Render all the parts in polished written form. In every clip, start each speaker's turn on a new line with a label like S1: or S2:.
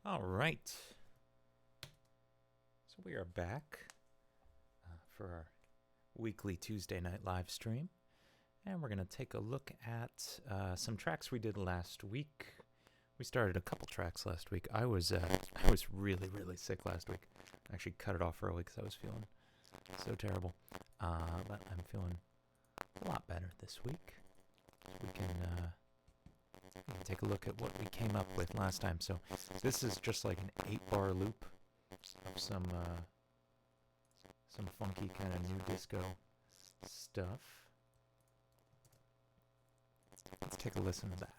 S1: All right. So we are back for our weekly Tuesday night live stream. And we're going to take a look at some tracks we did last week. We started a couple tracks last week. I was really, really sick last week. I actually cut it off early because I was feeling so terrible. But I'm feeling a lot better this week. We can take a look at what we came up with last time. So this is just like an 8-bar loop of some funky kind of new disco stuff. Let's take a listen to that.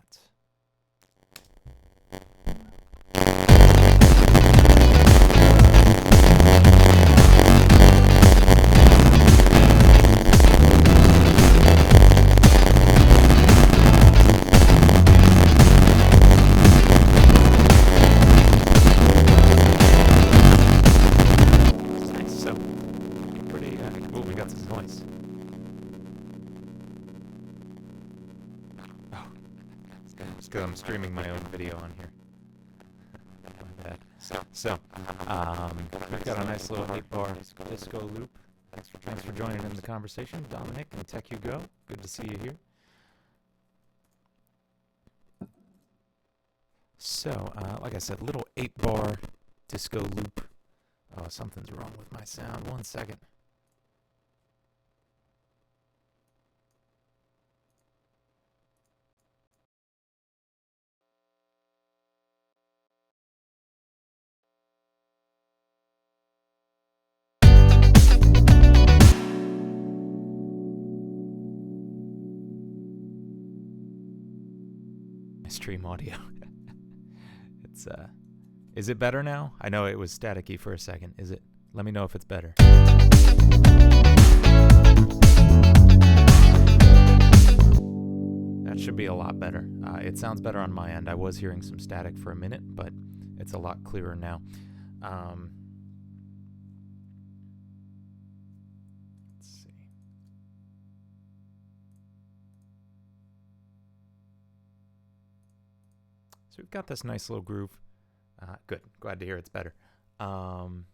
S1: I'm streaming my own video on here. So, we've got a nice little 8-bar disco loop. Thanks for joining in the conversation, Dominic and Tech You Go. Good to see you here. So, like I said, little 8-bar disco loop. Oh, something's wrong with my sound. 1 second. Stream audio. It's is it better now? I know it was staticky for a second. Is it? Let me know if it's better. That should be a lot better. It sounds better on my end. I was hearing some static for a minute, but it's a lot clearer now. So we've got this nice little groove. Good. Glad to hear it's better. And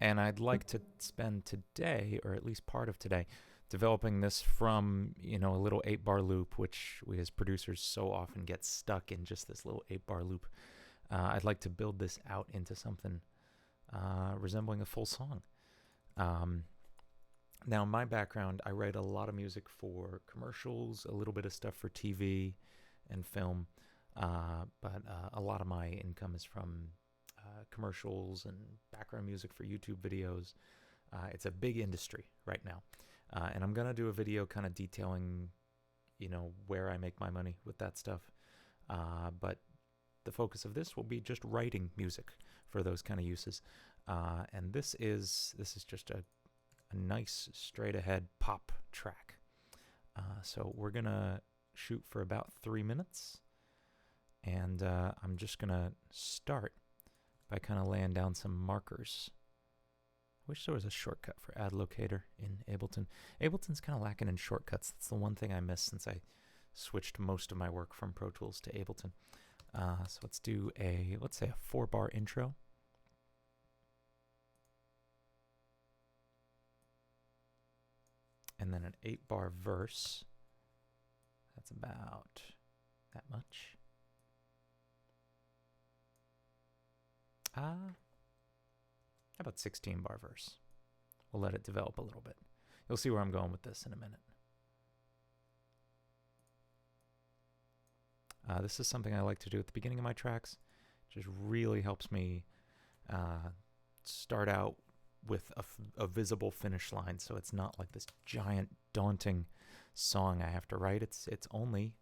S1: I'd like to spend today, or at least part of today, developing this from, a little 8-bar loop, which we as producers so often get stuck in just this little 8-bar loop. I'd like to build this out into something resembling a full song. Now, my background, I write a lot of music for commercials, a little bit of stuff for TV and film. But a lot of my income is from commercials and background music for YouTube videos. It's a big industry right now. And I'm going to do a video kind of detailing, where I make my money with that stuff. But the focus of this will be just writing music for those kind of uses. And this is just a nice straight-ahead pop track. So we're going to shoot for about 3 minutes. And I'm just going to start by kind of laying down some markers. I wish there was a shortcut for Ad Locator in Ableton. Ableton's kind of lacking in shortcuts. That's the one thing I miss since I switched most of my work from Pro Tools to Ableton. So let's do let's say a 4-bar intro. And then an 8-bar verse. That's about that much. How about 16-bar verse? We'll let it develop a little bit. You'll see where I'm going with this in a minute. This is something I like to do at the beginning of my tracks. It just really helps me start out with a visible finish line, so it's not like this giant, daunting song I have to write. It's only,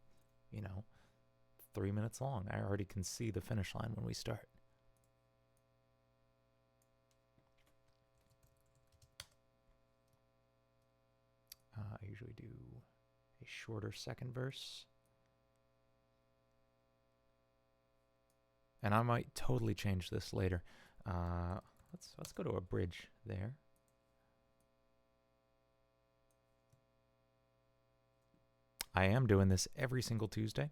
S1: 3 minutes long. I already can see the finish line when we start. I usually do a shorter second verse. And I might totally change this later. Let's go to a bridge there. I am doing this every single Tuesday,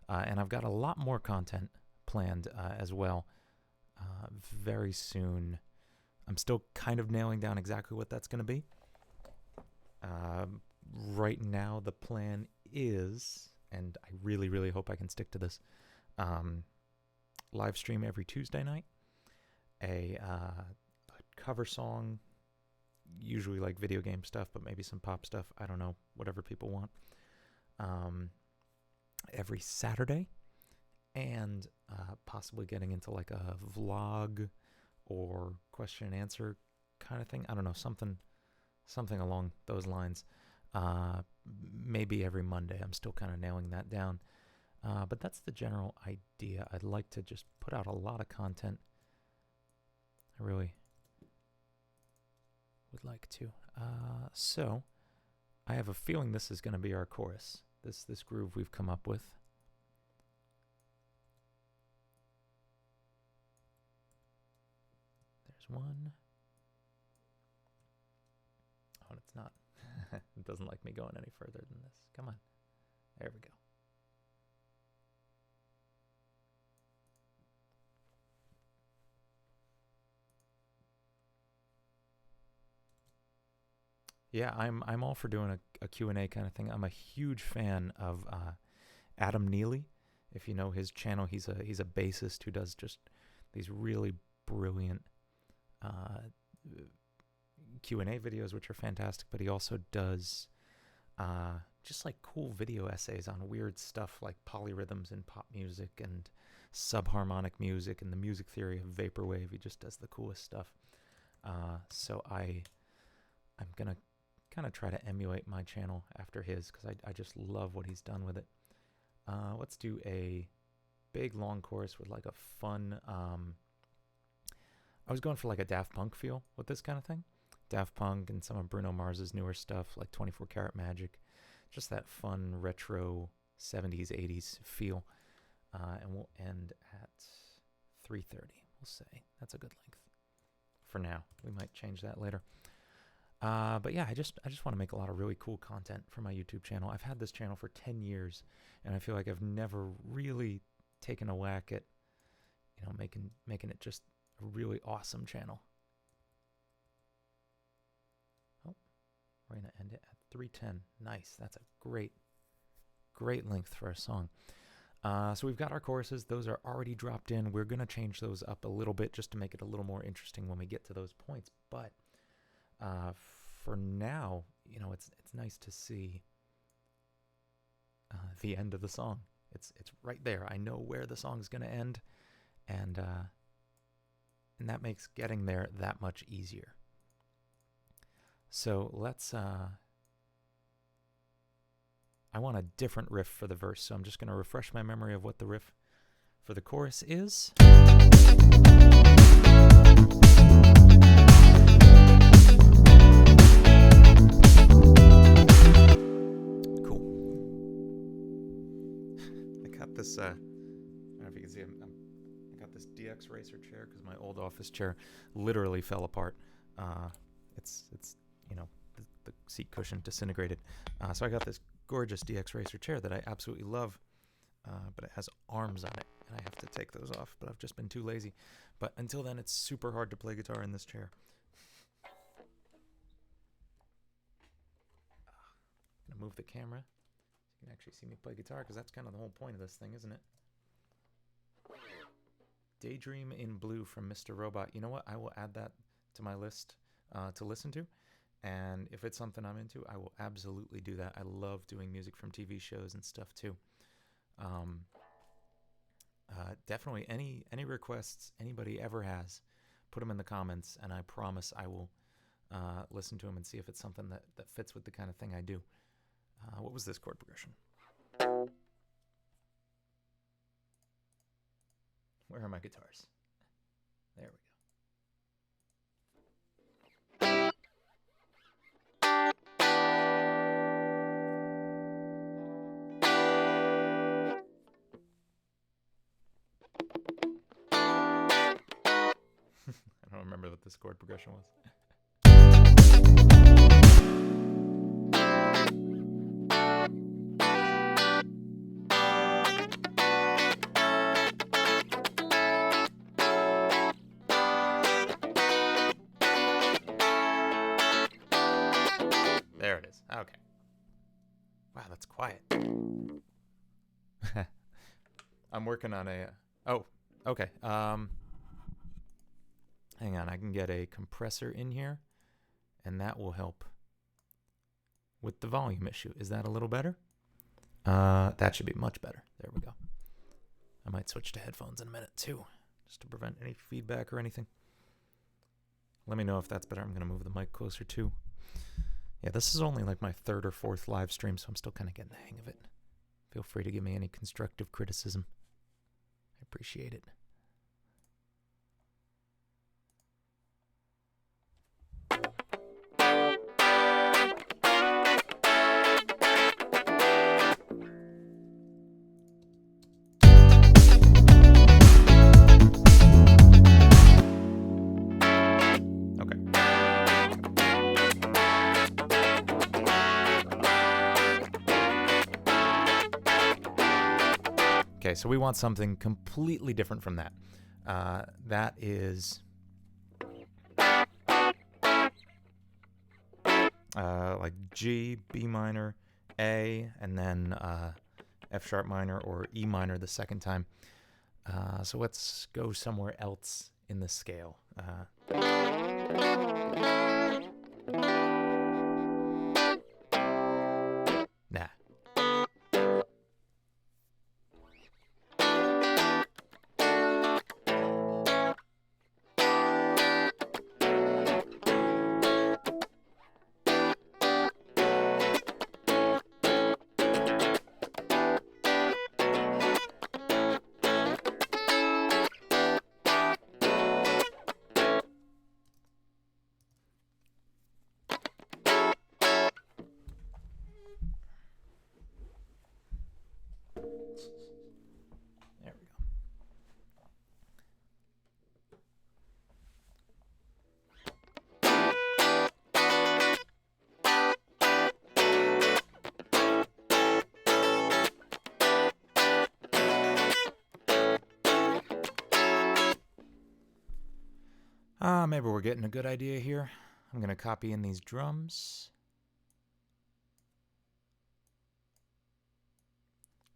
S1: and I've got a lot more content planned as well. very soon. I'm still kind of nailing down exactly what that's going to be. Right now, the plan is, and I really, really hope I can stick to this, live stream every Tuesday night, a cover song, usually like video game stuff, but maybe some pop stuff. I don't know, whatever people want. Every Saturday, and possibly getting into like a vlog or question and answer kind of thing. I don't know, something along those lines. Maybe every Monday. I'm still kind of nailing that down. But that's the general idea. I'd like to just put out a lot of content. I really would like to. So I have a feeling this is going to be our chorus. This groove we've come up with. There's one. Oh, it's not. It doesn't like me going any further than this. Come on. There we go. Yeah, I'm all for doing a Q&A kind of thing. I'm a huge fan of Adam Neely. If you know his channel, he's a bassist who does just these really brilliant Q&A videos, which are fantastic, but he also does just like cool video essays on weird stuff like polyrhythms in pop music and subharmonic music and the music theory of vaporwave. He just does the coolest stuff. So I'm going to kind of try to emulate my channel after his, because I just love what he's done with it. Let's do a big long chorus with like a fun, I was going for like a Daft Punk feel with this kind of thing. Daft Punk and some of Bruno Mars's newer stuff like 24 Karat Magic. Just that fun retro 70s, 80s feel. And we'll end at 3:30, we'll say. That's a good length for now. We might change that later. But yeah, I just want to make a lot of really cool content for my YouTube channel. I've had this channel for 10 years, and I feel like I've never really taken a whack at, making it just a really awesome channel. Oh, we're gonna end it at 3:10. Nice. That's a great length for a song. So we've got our choruses. Those are already dropped in. We're gonna change those up a little bit just to make it a little more interesting when we get to those points. But for now, it's nice to see the end of the song. It's right there. I know where the song's going to end, and that makes getting there that much easier. So let's. I want a different riff for the verse, so I'm just going to refresh my memory of what the riff for the chorus is. This, I don't know if you can see, I got this DX Racer chair because my old office chair literally fell apart. It's the seat cushion disintegrated. So I got this gorgeous DX Racer chair that I absolutely love, but it has arms on it, and I have to take those off, but I've just been too lazy. But until then, it's super hard to play guitar in this chair. I'm gonna move the camera. You can actually see me play guitar, because that's kind of the whole point of this thing, isn't it? Daydream in Blue from Mr. Robot. You know what? I will add that to my list to listen to. And if it's something I'm into, I will absolutely do that. I love doing music from TV shows and stuff too. Definitely any requests anybody ever has, put them in the comments, and I promise I will listen to them and see if it's something that fits with the kind of thing I do. What was this chord progression? Where are my guitars? There we I don't remember what this chord progression was. Okay. Wow, that's quiet. I'm working on a... Oh, okay. Hang on, I can get a compressor in here, and that will help with the volume issue. Is that a little better? That should be much better. There we go. I might switch to headphones in a minute, too, just to prevent any feedback or anything. Let me know if that's better. I'm going to move the mic closer, too. Yeah, this is only like my third or fourth live stream, so I'm still kind of getting the hang of it. Feel free to give me any constructive criticism. I appreciate it. Okay, so we want something completely different from that. That is like G, B minor, A, and then F sharp minor or E minor the second time. So let's go somewhere else in the scale. Nah. There we go. Maybe we're getting a good idea here. I'm going to copy in these drums.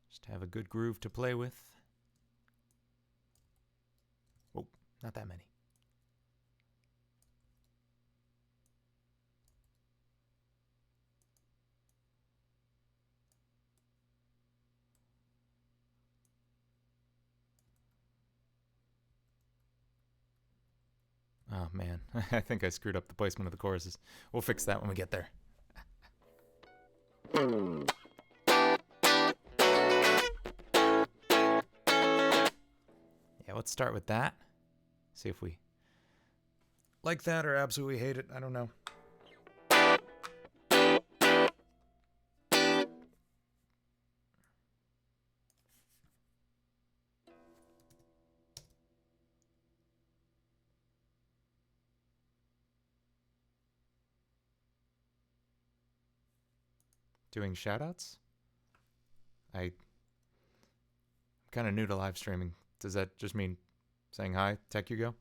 S1: Just have a good groove to play with. Whoa, not that many. Oh man, I think I screwed up the placement of the choruses. We'll fix that when we get there. Yeah, let's start with that. See if we like that or absolutely hate it. I don't know. Doing shoutouts? I'm kind of new to live streaming. Does that just mean saying hi, Tech You Go?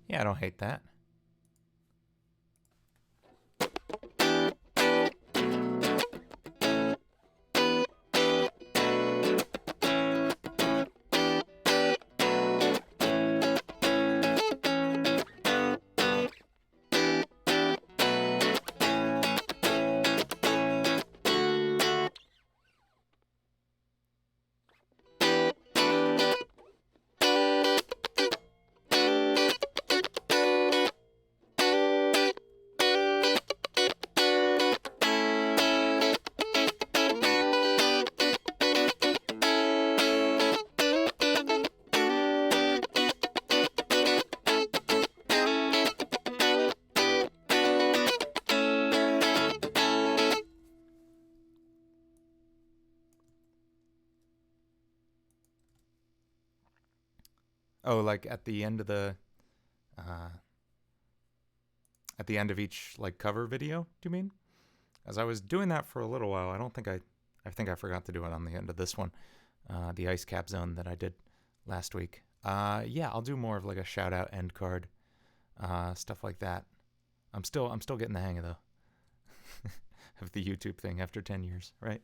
S1: Yeah, I don't hate that. Oh, like at the end of the at the end of each like cover video, do you mean? As I was doing that for a little while, I think I forgot to do it on the end of this one, the ice cap zone that I did last week. Yeah, I'll do more of like a shout out end card, stuff like that. I'm still getting the hang of of the YouTube thing after 10 years, right?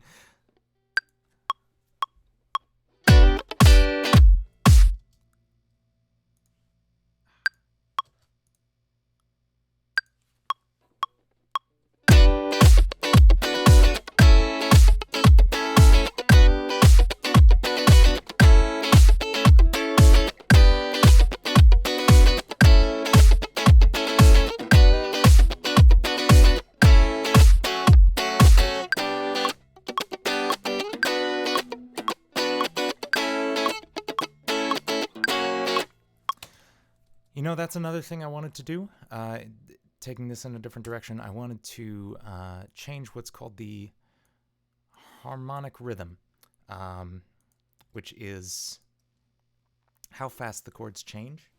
S1: You know, that's another thing I wanted to do. Taking this in a different direction, I wanted to change what's called the harmonic rhythm, which is how fast the chords change.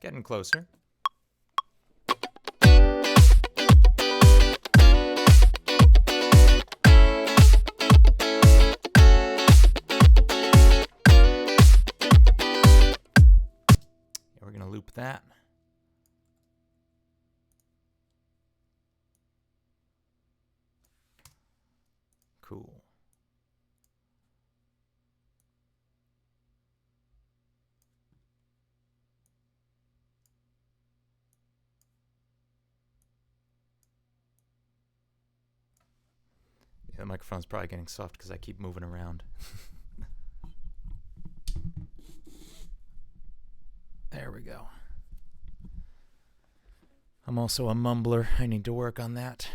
S1: Getting closer. We're going to loop that. Cool. The microphone's probably getting soft because I keep moving around. There we go. I'm also a mumbler. I need to work on that.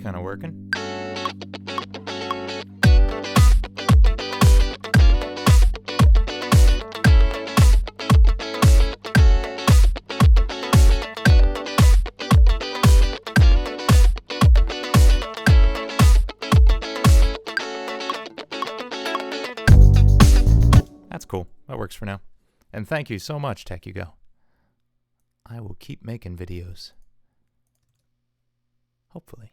S1: Kind of working. That's cool. That works for now. And thank you so much, Tech You Go. I will keep making videos. Hopefully.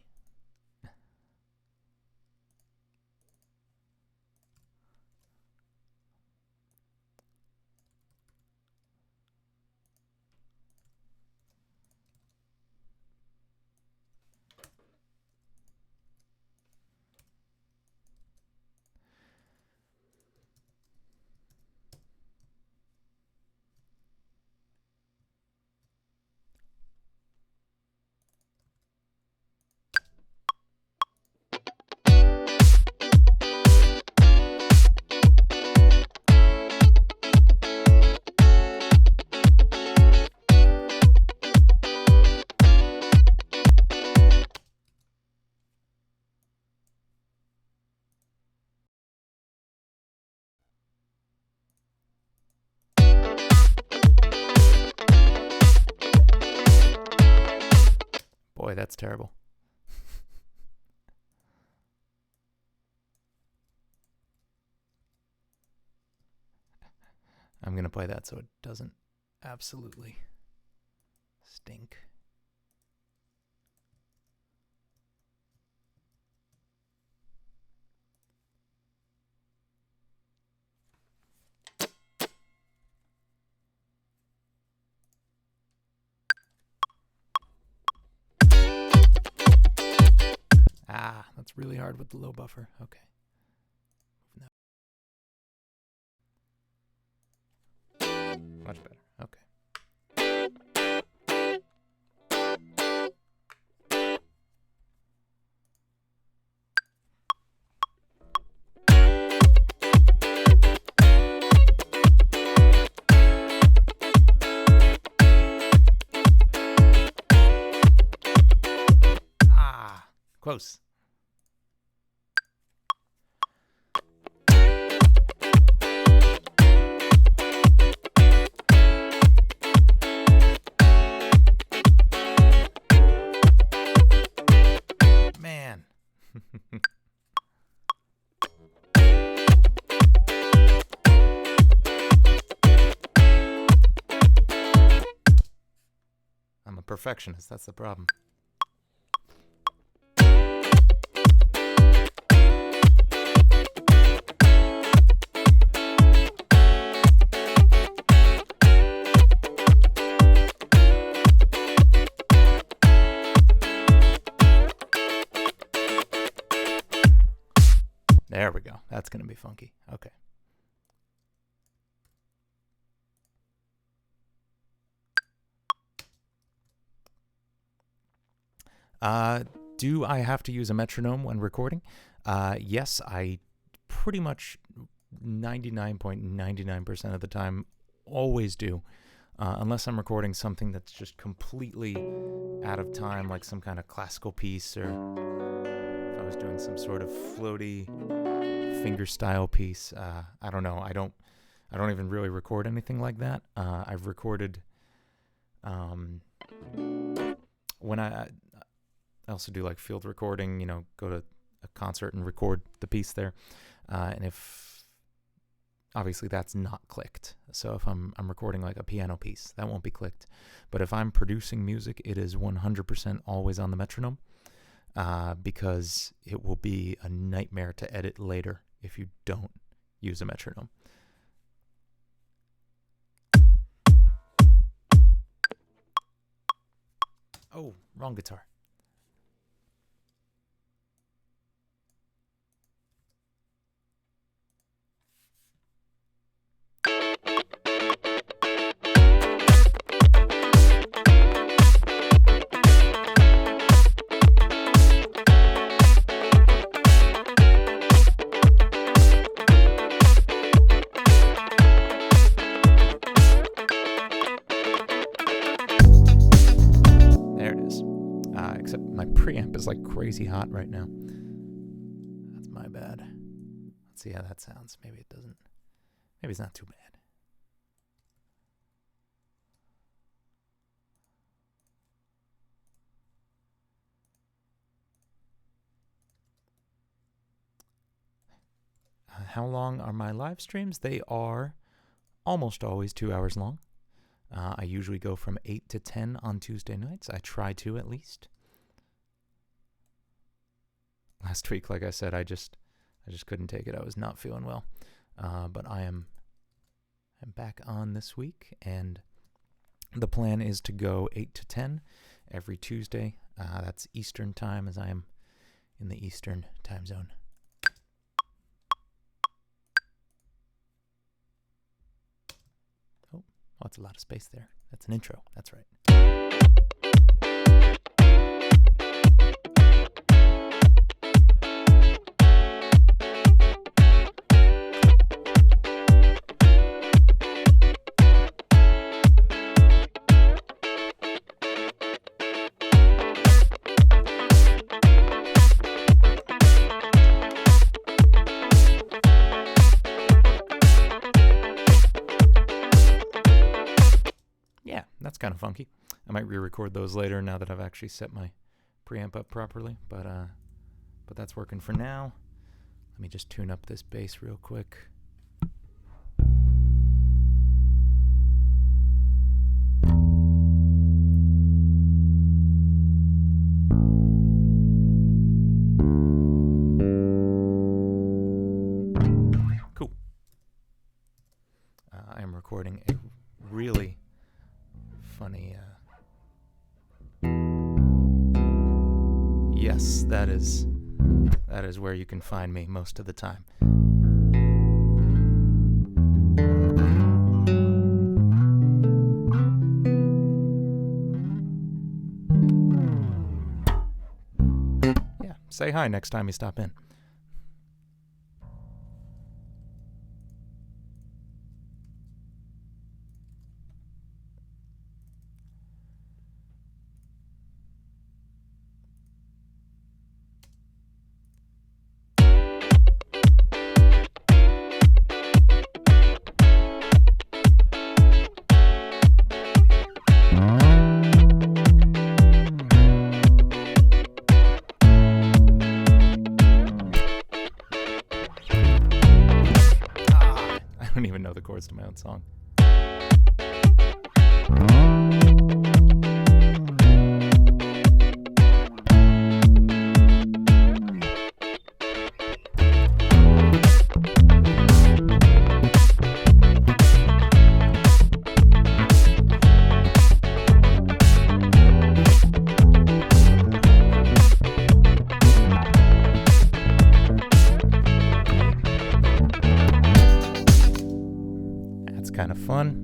S1: boy, that's terrible. I'm going to play that so it doesn't absolutely stink. Ah, that's really hard with the low buffer. Okay. No. Much better. Okay. Ah, close. Man. I'm a perfectionist, that's the problem. There we go. That's going to be funky. Okay. Do I have to use a metronome when recording? Yes, I pretty much 99.99% of the time always do. Unless I'm recording something that's just completely out of time, like some kind of classical piece, or if I was doing some sort of floaty finger style piece. I don't know. I don't even really record anything like that. I've recorded when I also do like field recording, you know, go to a concert and record the piece there. And if obviously that's not clicked. So if I'm recording like a piano piece, that won't be clicked. But if I'm producing music, it is 100% always on the metronome, because it will be a nightmare to edit later if you don't use a metronome. Oh, wrong guitar. Preamp is like crazy hot right now. That's my bad. Let's see how that sounds. Maybe it doesn't. Maybe it's not too bad. How long are my live streams? They are almost always 2 hours long. I usually go from 8 to 10 on Tuesday nights. I try to at least. Last week, like I said, I just couldn't take it. I was not feeling well. But I'm back on this week, and the plan is to go 8 to 10 every Tuesday. That's Eastern time, as I am in the Eastern time zone. Oh, that's a lot of space there. That's an intro. That's right. That's kind of funky. I might re-record those later now that I've actually set my preamp up properly, but that's working for now. Let me just tune up this bass real quick. Cool. I am recording a really funny... Yes, that is where you can find me most of the time. Yeah, say hi next time you stop in. I don't even know the chords to my own song. Kind of fun.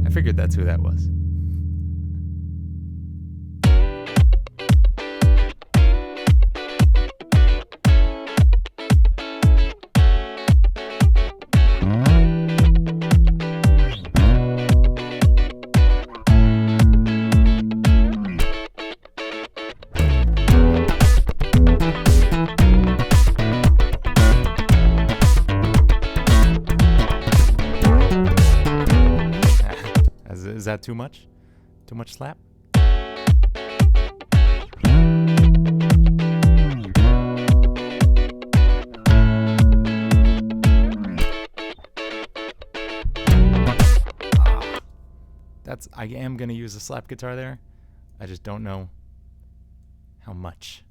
S1: I figured that's who that was. Is that too much? Too much slap? I am going to use a slap guitar there. I just don't know how much.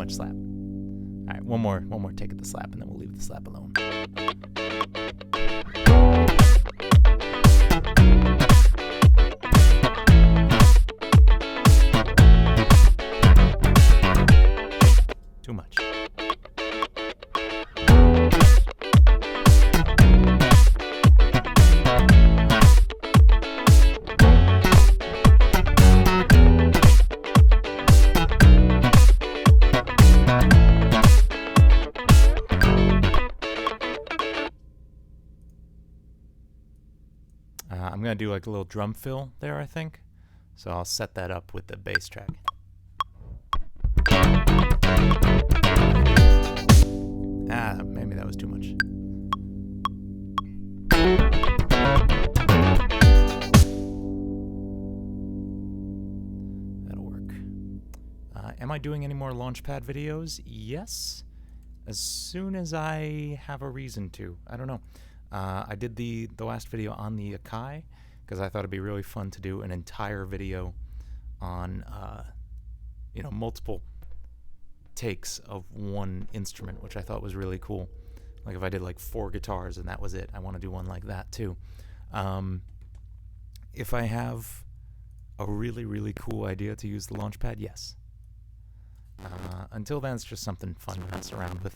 S1: Slap. All right, one more take at the slap, and then we'll leave the slap alone. Too much. I'm going to do like a little drum fill there, I think. So I'll set that up with the bass track. Maybe that was too much. That'll work. Am I doing any more Launchpad videos? Yes. As soon as I have a reason to. I don't know. I did the last video on the Akai because I thought it'd be really fun to do an entire video on multiple takes of one instrument, which I thought was really cool. Like if I did like 4 guitars and that was it, I want to do one like that too. If I have a really, really cool idea to use the Launchpad, yes. Until then, it's just something fun to mess around with.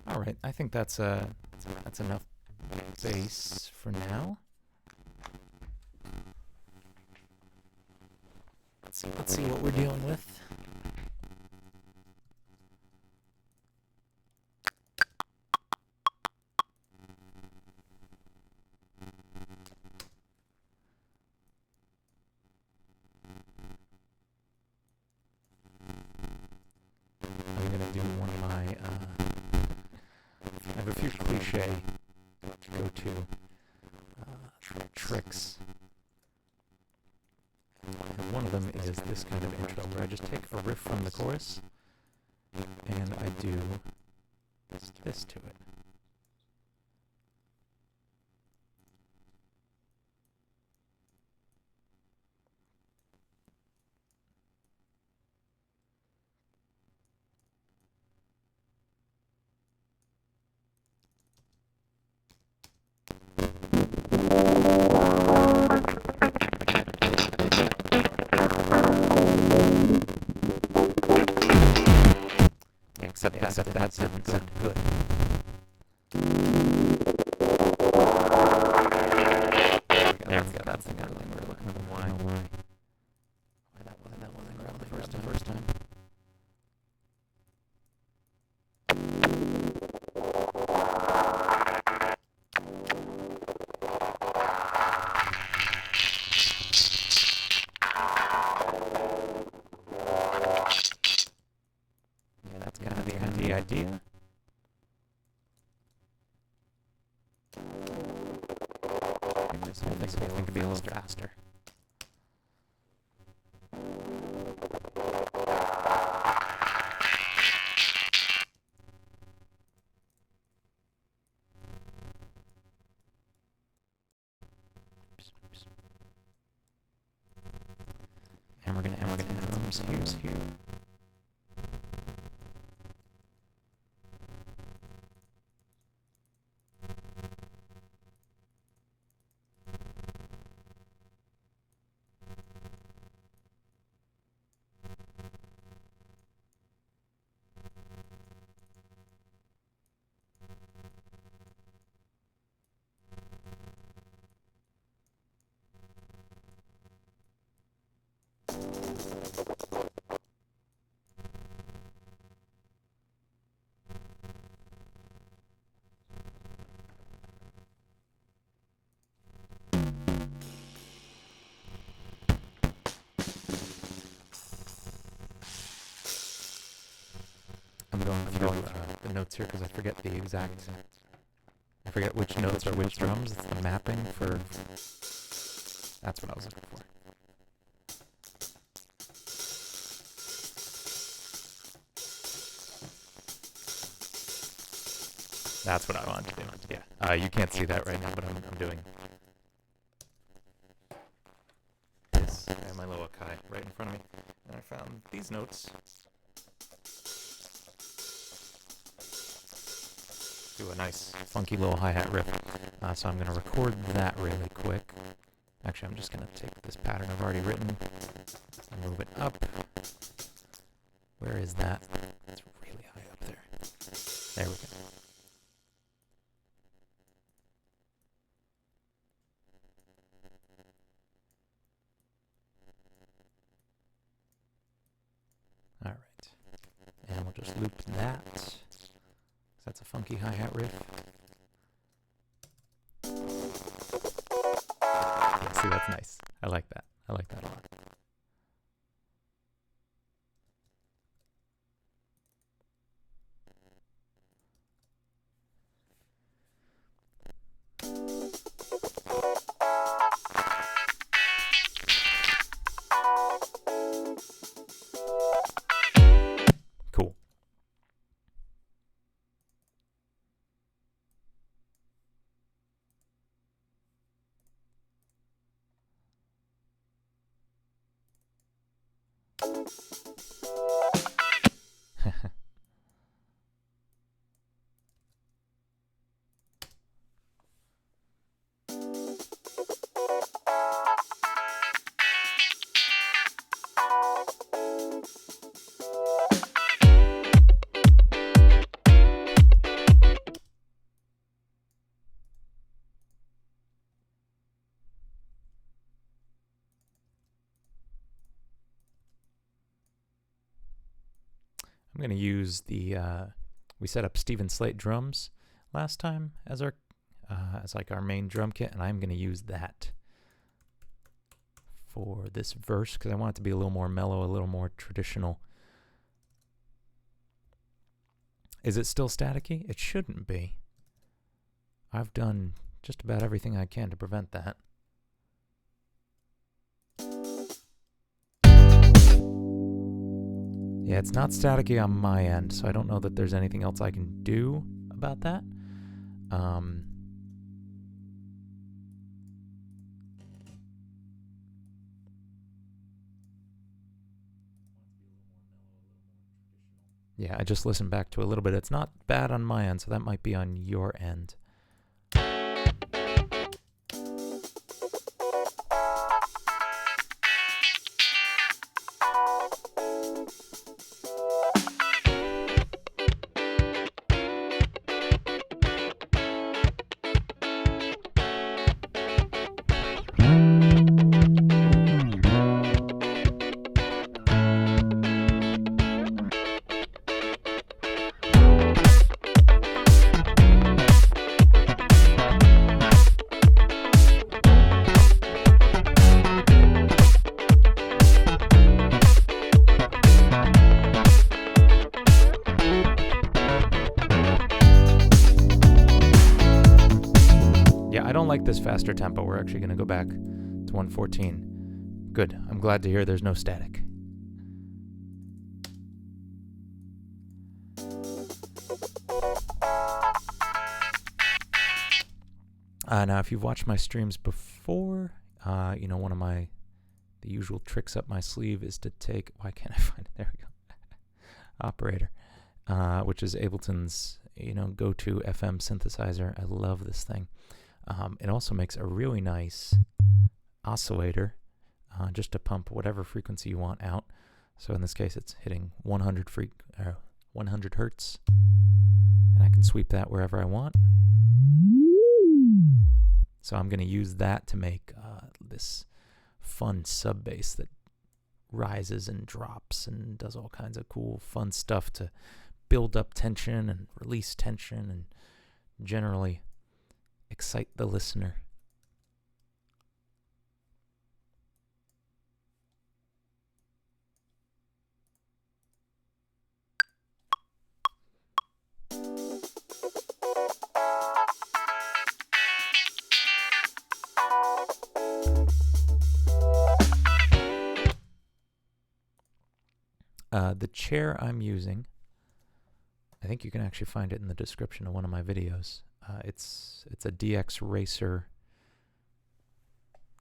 S1: Alright, I think that's enough bass for now. Let's see what we're dealing with. I'm gonna do one of my I have a few cliche go-to tricks. And one of them is this kind of intro, where I just take a riff from the chorus, and I do this to it. Except that sounds good. There we go. That's the kind of thing we're looking for. Why that wasn't grabbed the first time. Yeah, that's kind of the idea. This whole thing could be a little faster. And we're gonna add drums here. I'm going through the notes here because I forget which notes are which drums. It's the mapping for... That's what I was looking for. That's what I wanted to do. Yeah. You can't see that right now, but I'm doing this. I have my little Akai right in front of me, and I found these notes. Do a nice, funky little hi-hat riff. So I'm going to record that really quick. Actually, I'm just going to take this pattern I've already written and move it up. Where is that? It's really high up there. There we go. All right. And we'll just loop that. That's a funky hi-hat riff. I like that a lot. Cool. I'm going to use the, we set up Steven Slate drums last time as our, as like our main drum kit, and I'm going to use that for this verse because I want it to be a little more mellow, a little more traditional. Is it still staticky? It shouldn't be. I've done just about everything I can to prevent that. Yeah, it's not staticky on my end, so I don't know that there's anything else I can do about that. Yeah, I just listened back to a little bit. It's not bad on my end, so that might be on your end. Like this faster tempo. We're actually going to go back to 114. Good. I'm glad to hear there's no static. Now, if you've watched my streams before, you know, one of the usual tricks up my sleeve is to take, why can't I find it? There we go. Operator, which is Ableton's, you know, go-to FM synthesizer. I love this thing. It also makes a really nice oscillator just to pump whatever frequency you want out. So in this case, it's hitting 100 hertz, and I can sweep that wherever I want. So I'm going to use that to make this fun sub bass that rises and drops and does all kinds of cool, fun stuff to build up tension and release tension and generally excite the listener. The chair I'm using, I think you can actually find it in the description of one of my videos. It's a DX Racer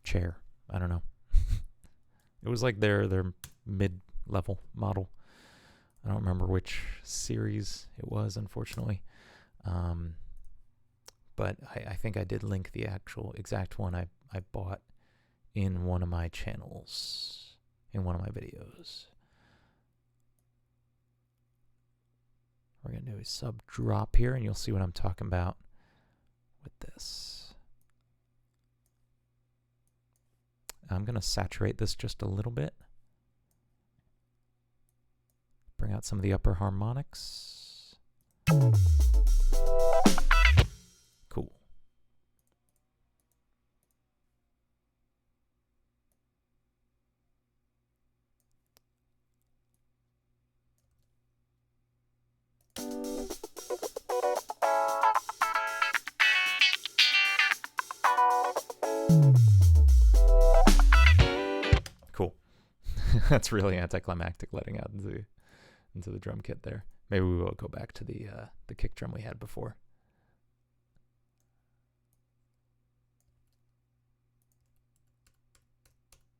S1: chair. I don't know. It was like their mid-level model. I don't remember which series it was, unfortunately. But I think I did link the actual exact one I bought in one of my channels, in one of my videos. We're going to do a sub drop here, and you'll see what I'm talking about with this. I'm going to saturate this just a little bit. Bring out some of the upper harmonics. Cool. Cool. That's really anticlimactic letting out into the drum kit there. Maybe we will go back to the kick drum we had before.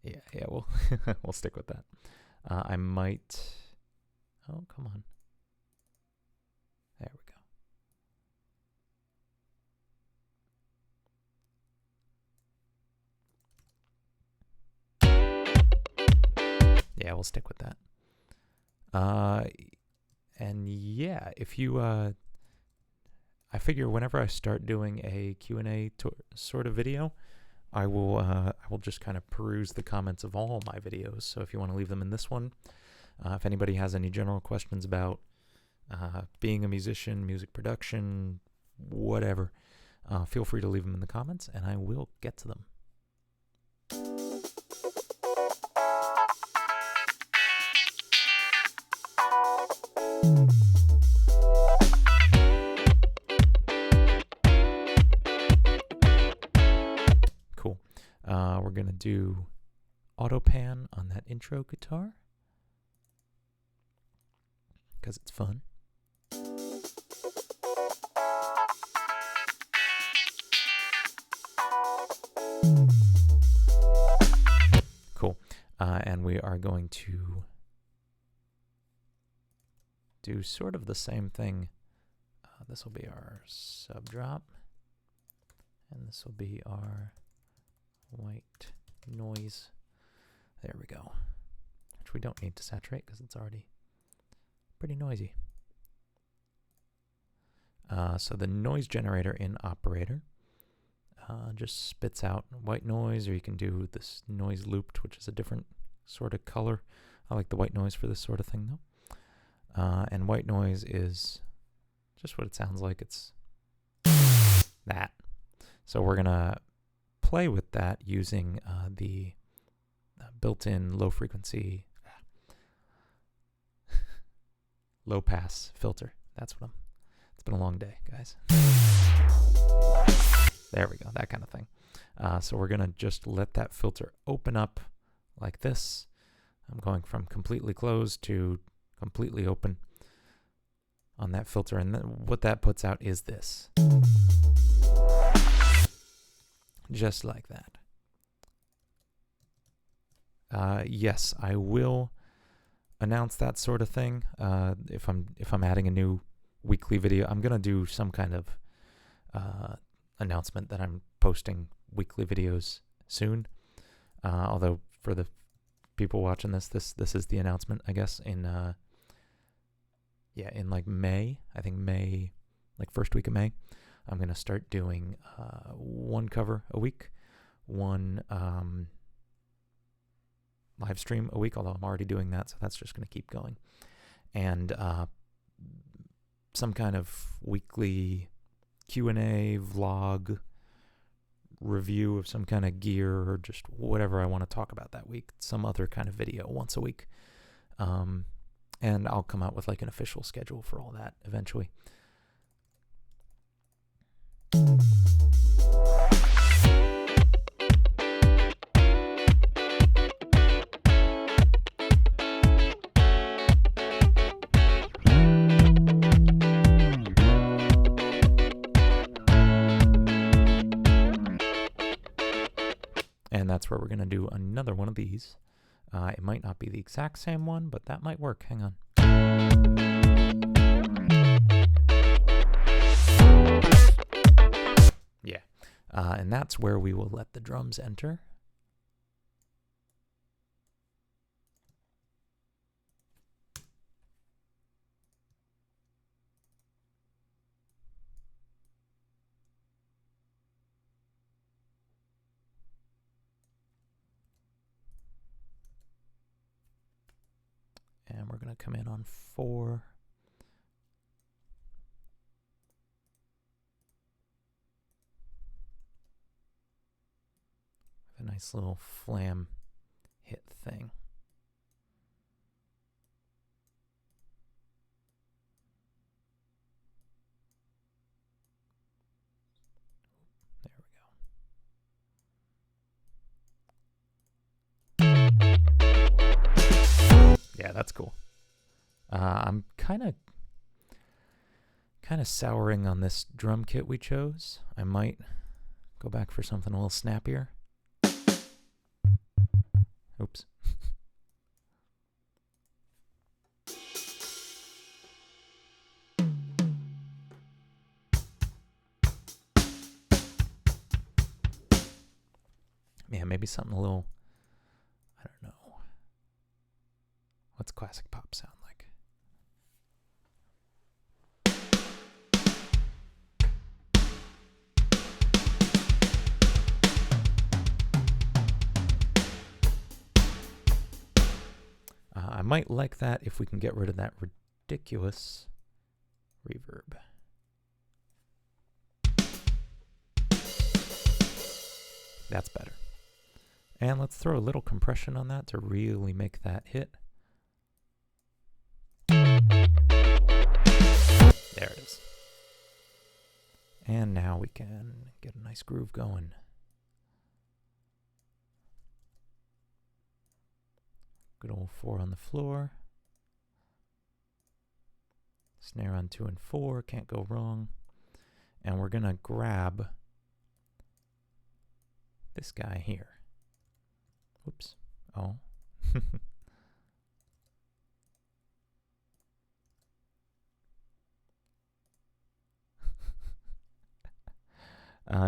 S1: Yeah, we'll we'll stick with that. I might. Oh, come on. There we go. Yeah, we'll stick with that. And yeah, if you I figure whenever I start doing a Q&A sort of video, I will just kind of peruse the comments of all my videos. So if you want to leave them in this one, if anybody has any general questions about being a musician, music production, whatever, feel free to leave them in the comments, and I will get to them. Cool. We're going to do auto pan on that intro guitar because it's fun. Cool. And we are going to do sort of the same thing. This will be our sub drop, and this will be our white noise. There we go. Which we don't need to saturate because it's already pretty noisy. So the noise generator in operator just spits out white noise, or you can do this noise looped, which is a different sort of color. I like the white noise for this sort of thing though. And white noise is just what it sounds like. It's that. So we're gonna play with that using the built-in low frequency low pass filter. That's what it's been a long day, guys. There we go, that kind of thing. So we're gonna just let that filter open up like this. I'm going from completely closed to completely open on that filter, and what that puts out is this. Just like that. Yes, I will announce that sort of thing. If I'm adding a new weekly video, I'm gonna do some kind of announcement that I'm posting weekly videos soon. Although for the people watching this is the announcement, I guess, in like May. I think May, like first week of May, I'm gonna start doing one cover a week, one live stream a week, although I'm already doing that, so that's just gonna keep going. And some kind of weekly Q&A vlog review of some kind of gear, or just whatever I want to talk about that week, some other kind of video once a week. And I'll come out with like an official schedule for all that eventually. And that's where we're going to do another one of these. It might not be the exact same one, but that might work. Hang on. Yeah. And that's where we will let the drums enter. And we're going to come in on 4. A nice little flam hit thing. There we go. That's cool. I'm kind of souring on this drum kit we chose. I might go back for something a little snappier. Oops. Yeah, maybe something a little, I don't know. What's classic pop sound like? I might like that if we can get rid of that ridiculous reverb. That's better. And let's throw a little compression on that to really make that hit. There it is. And now we can get a nice groove going. Good old 4 on the floor. Snare on 2 and 4, can't go wrong. And we're gonna grab this guy here. Whoops. Oh.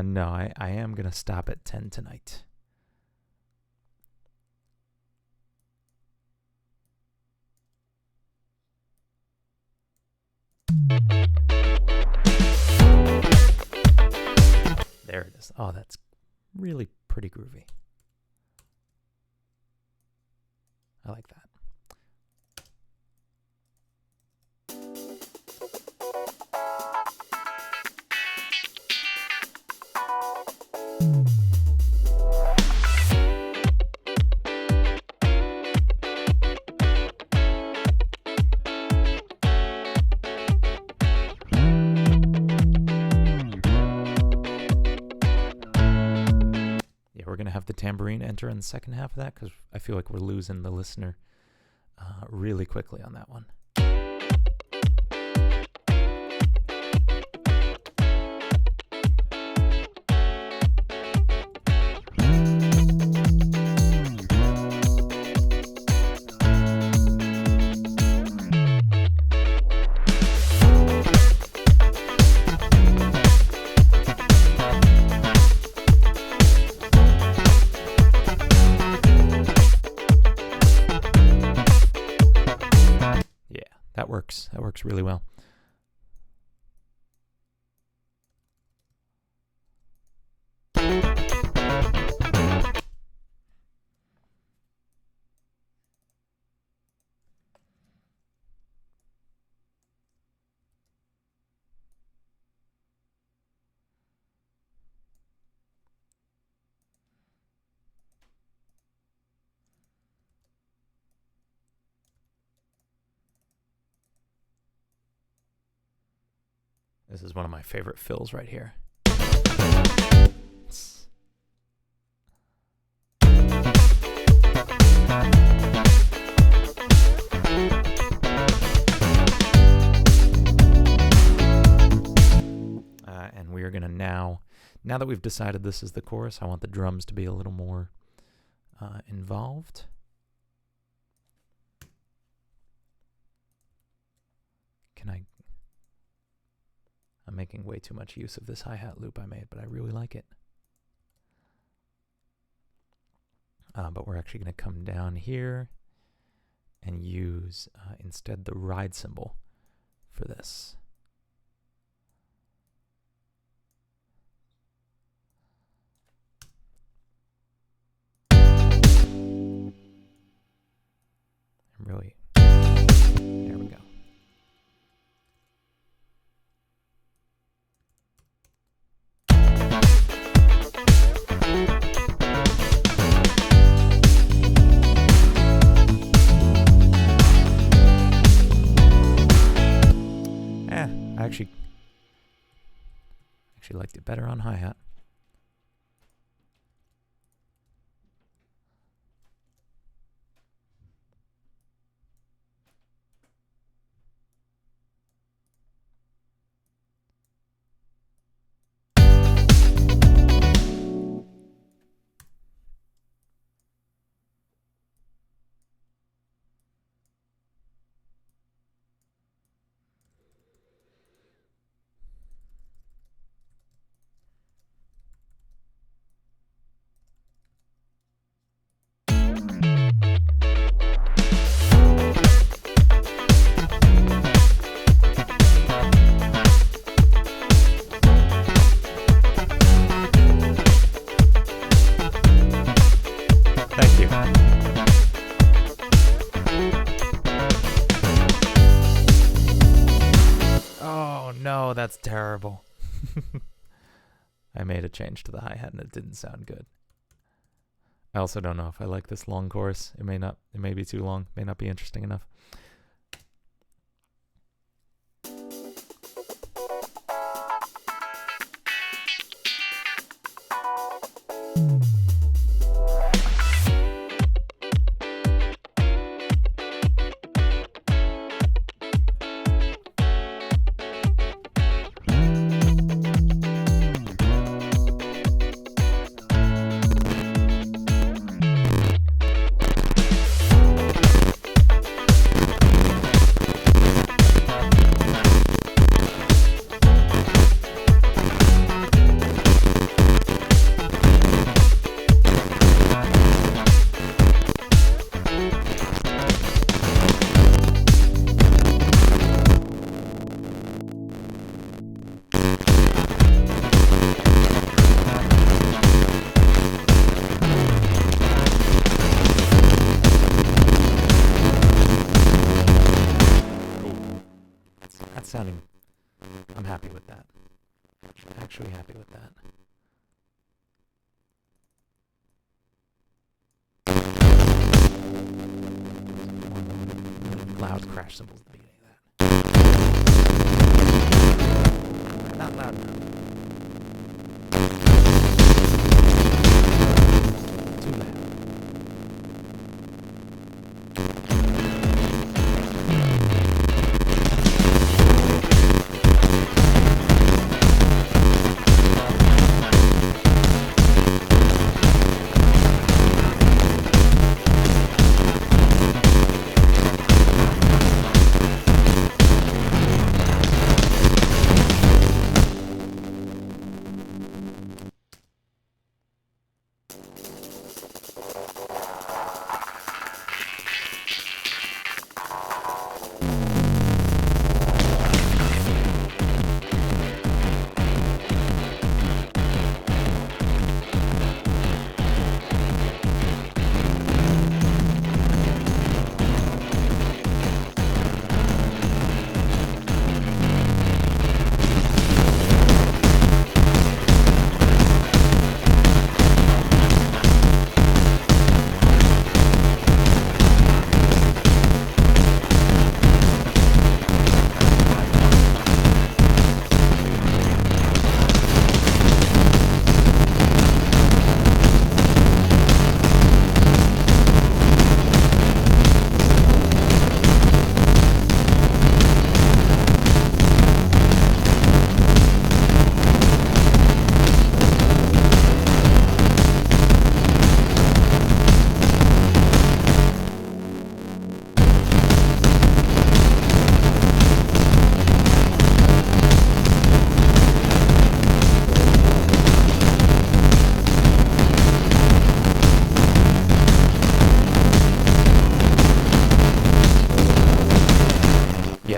S1: No, I am going to stop at 10 tonight. There it is. Oh, that's really pretty groovy. I like that. We're going to have the tambourine enter in the second half of that because I feel like we're losing the listener really quickly on that one. That works really well. This is one of my favorite fills right here. And we are going to now that we've decided this is the chorus, I want the drums to be a little more involved. I'm making way too much use of this hi-hat loop I made, but I really like it. But we're actually going to come down here and use instead the ride cymbal for this. Really, there we go. I actually liked it better on hi-hat. Oh, that's terrible. I made a change to the hi-hat and it didn't sound good. I also don't know if I like this long chorus. It may be too long, may not be interesting enough. I'm happy with that. Actually happy with that. Loud crash cymbals at the beginning of that. Not loud enough. Too loud.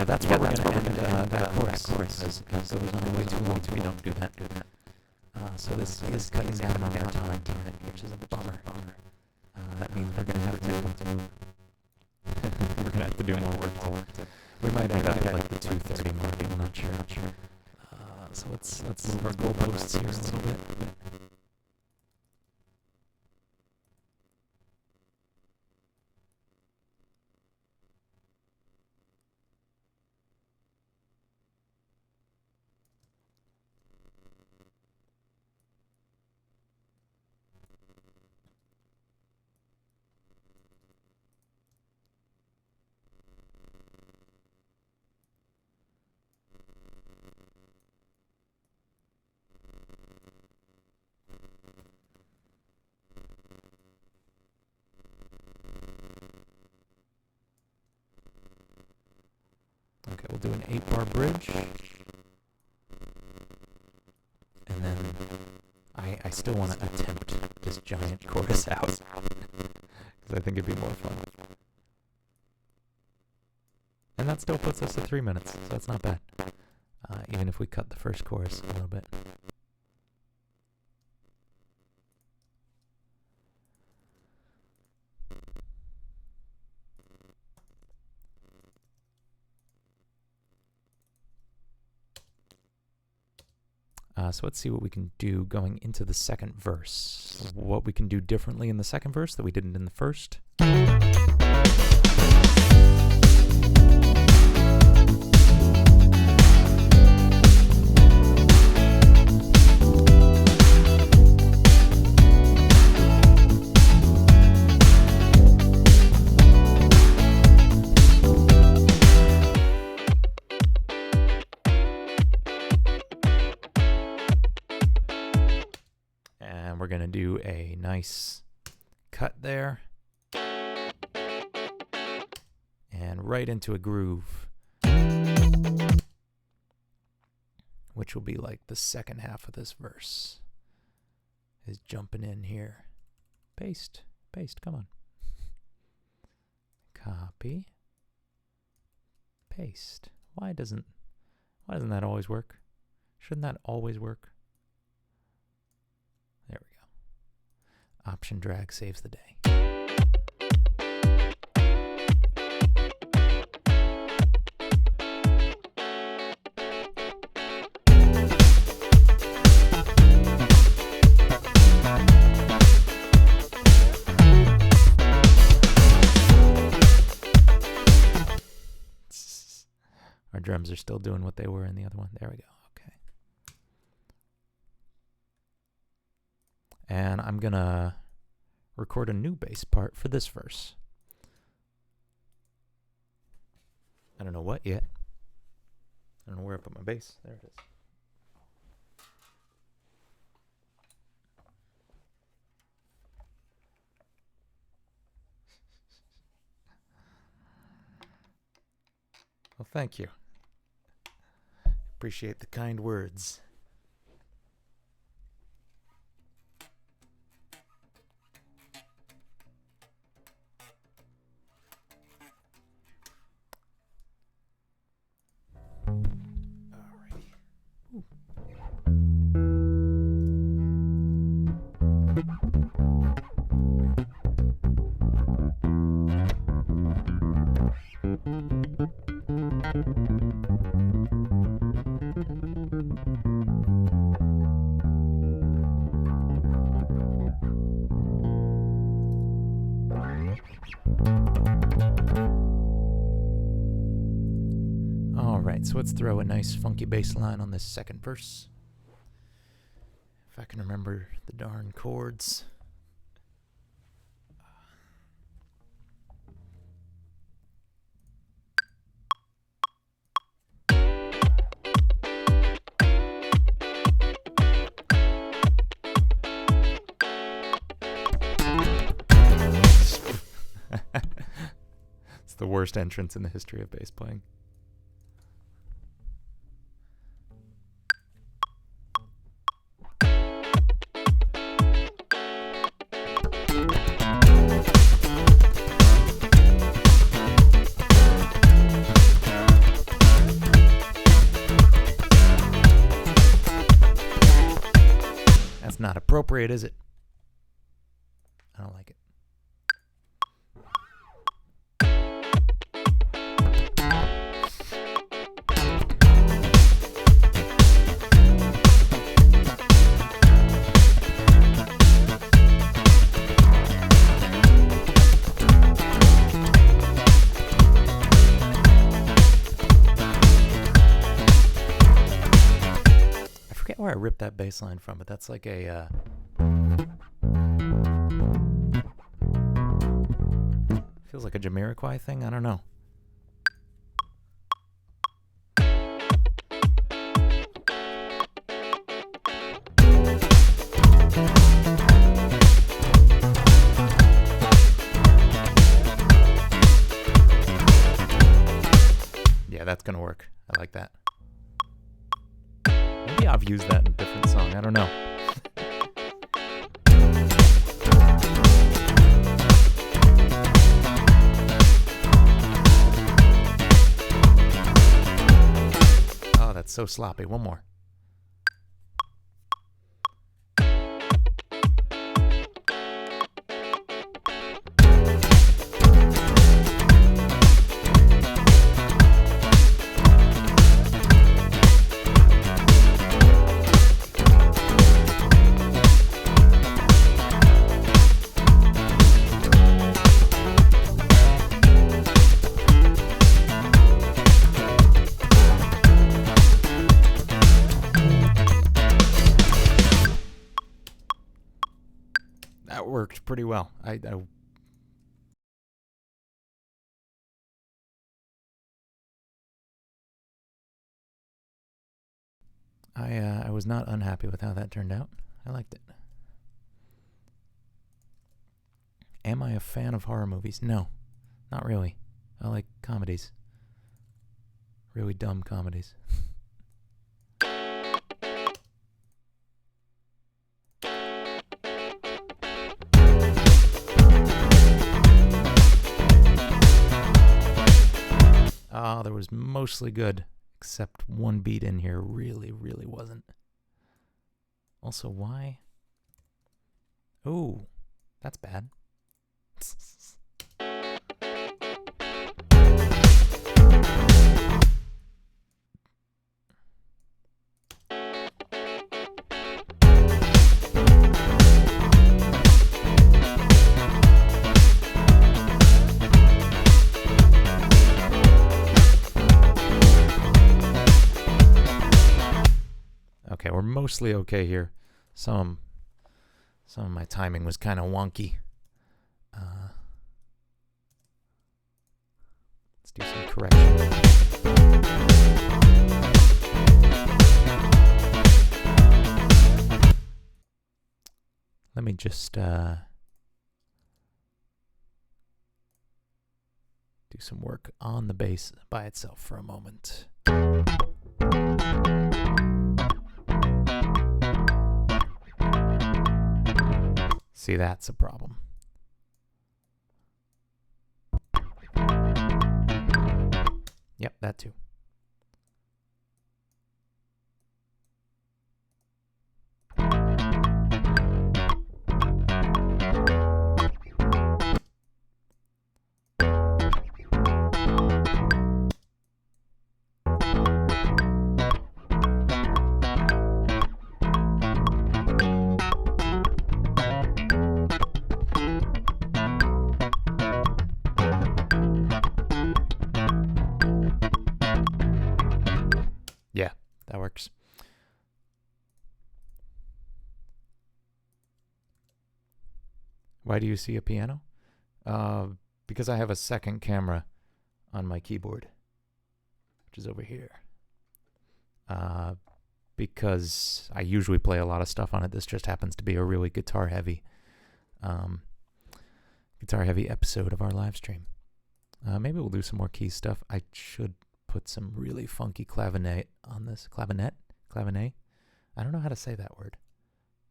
S1: That's where we're going to end that chorus. Because it was only way too long. We don't do that. So this is cutting down on our time, which is a bummer. That means we're going to have to we're going to have to do more work. We might end up at like the 2:30 mark. I'm not sure. So let's move our goalposts here a little bit. Okay, we'll do an 8-bar bridge. And then I still want to attempt this giant chorus out. Because I think it'd be more fun. And that still puts us at 3 minutes, so that's not bad. Even if we cut the first chorus a little bit. So let's see what we can do going into the second verse. What we can do differently in the second verse that we didn't in the first. We're going to do a nice cut there and right into a groove, which will be like the second half of this verse is jumping in here. Paste, come on. Copy, paste. Why doesn't that always work? Shouldn't that always work? There we go. Option drag saves the day. Our drums are still doing what they were in the other one. There we go. And I'm going to record a new bass part for this verse. I don't know what yet. I don't know where I put my bass. There it is. Well, thank you. Appreciate the kind words. So let's throw a nice funky bass line on this second verse. If I can remember the darn chords. It's the worst entrance in the history of bass playing. Not appropriate, is it? I don't like it. I forget where I ripped that bass line from, but that's like a feels like a Jamiroquai thing. I don't know. Yeah, that's gonna work. I like that. Maybe I've used that in a different song. I don't know. Oh, that's so sloppy. One more. pretty well. I was not unhappy with how that turned out. I liked it. Am I a fan of horror movies? No, not really. I like comedies. Really dumb comedies. Oh, there was mostly good, except one beat in here really, really wasn't. Also, why? Oh, that's bad. Okay, we're mostly okay here. Some of my timing was kind of wonky. Let's do some correction. Let me just do some work on the bass by itself for a moment. See, that's a problem. Yep, that too. Yeah, that works. Why do you see a piano? Because I have a second camera on my keyboard, which is over here. Because I usually play a lot of stuff on it. This just happens to be a really guitar-heavy episode of our live stream. Maybe we'll do some more key stuff. I should put some really funky clavinet on this. Clavinet? I don't know how to say that word.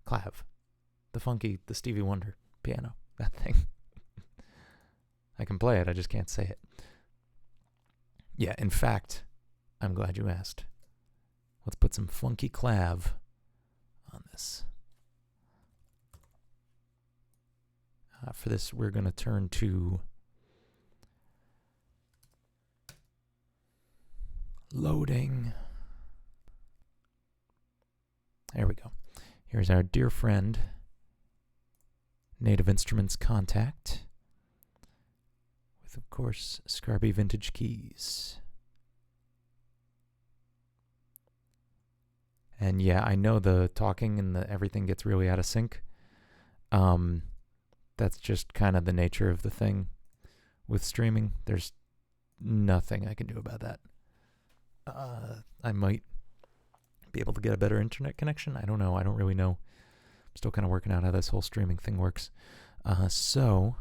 S1: Clav. The Stevie Wonder piano. That thing. I can play it, I just can't say it. Yeah, in fact, I'm glad you asked. Let's put some funky clav on this. For this, we're going to turn to loading. There we go. Here's our dear friend, Native Instruments Contact, with, of course, Scarby Vintage keys. And yeah, I know the talking and everything gets really out of sync. That's just kind of the nature of the thing with streaming. There's nothing I can do about that. I might be able to get a better internet connection. I don't know. I don't really know. I'm still kind of working out how this whole streaming thing works. So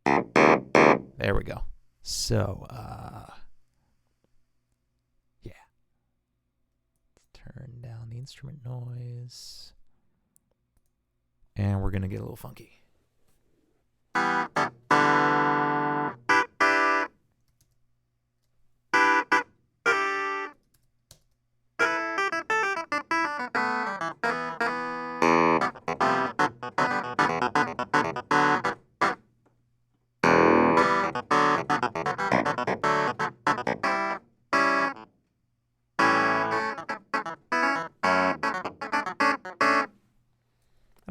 S1: there we go. So yeah. Let's turn down the instrument noise. And we're going to get a little funky. I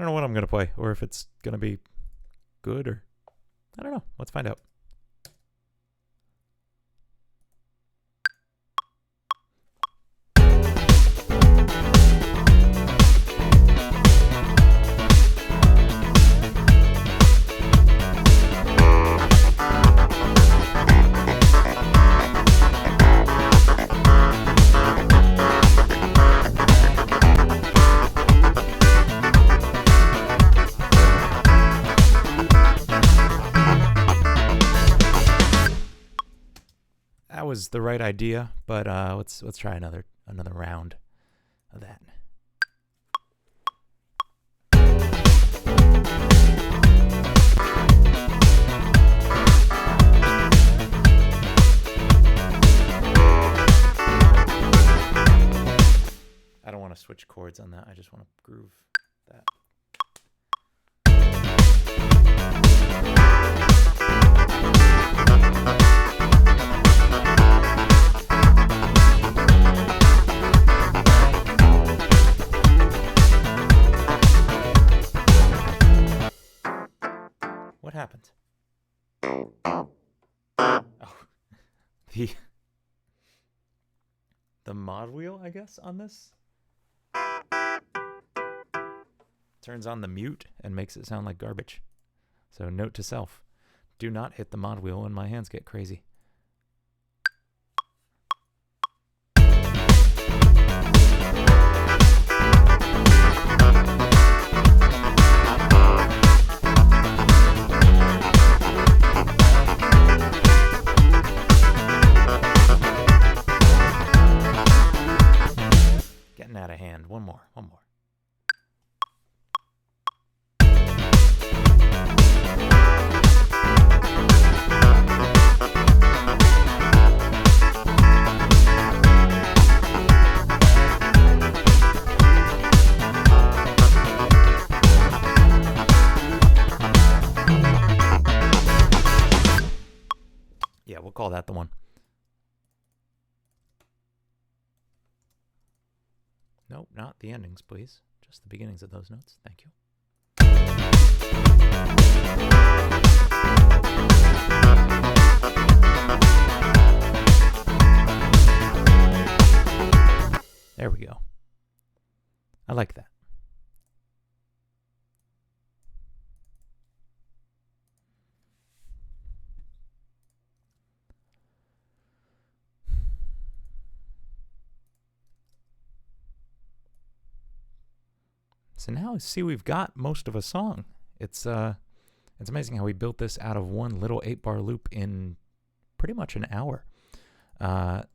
S1: don't know what I'm going to play, or if it's going to be good, or I don't know. Let's find out. was the right idea, but let's try another round of that. I don't want to switch chords on that. I just want to groove that. What happened? Oh, the mod wheel, I guess, on this turns on the mute and makes it sound like garbage. So note to self, do not hit the mod wheel when my hands get crazy. Getting out of hand. One more. Yeah, we'll call that the one. Nope, not the endings, please. Just the beginnings of those notes. Thank you. There we go. I like that. So now see, we've got most of a song. It's amazing how we built this out of one little 8-bar loop in pretty much an hour. I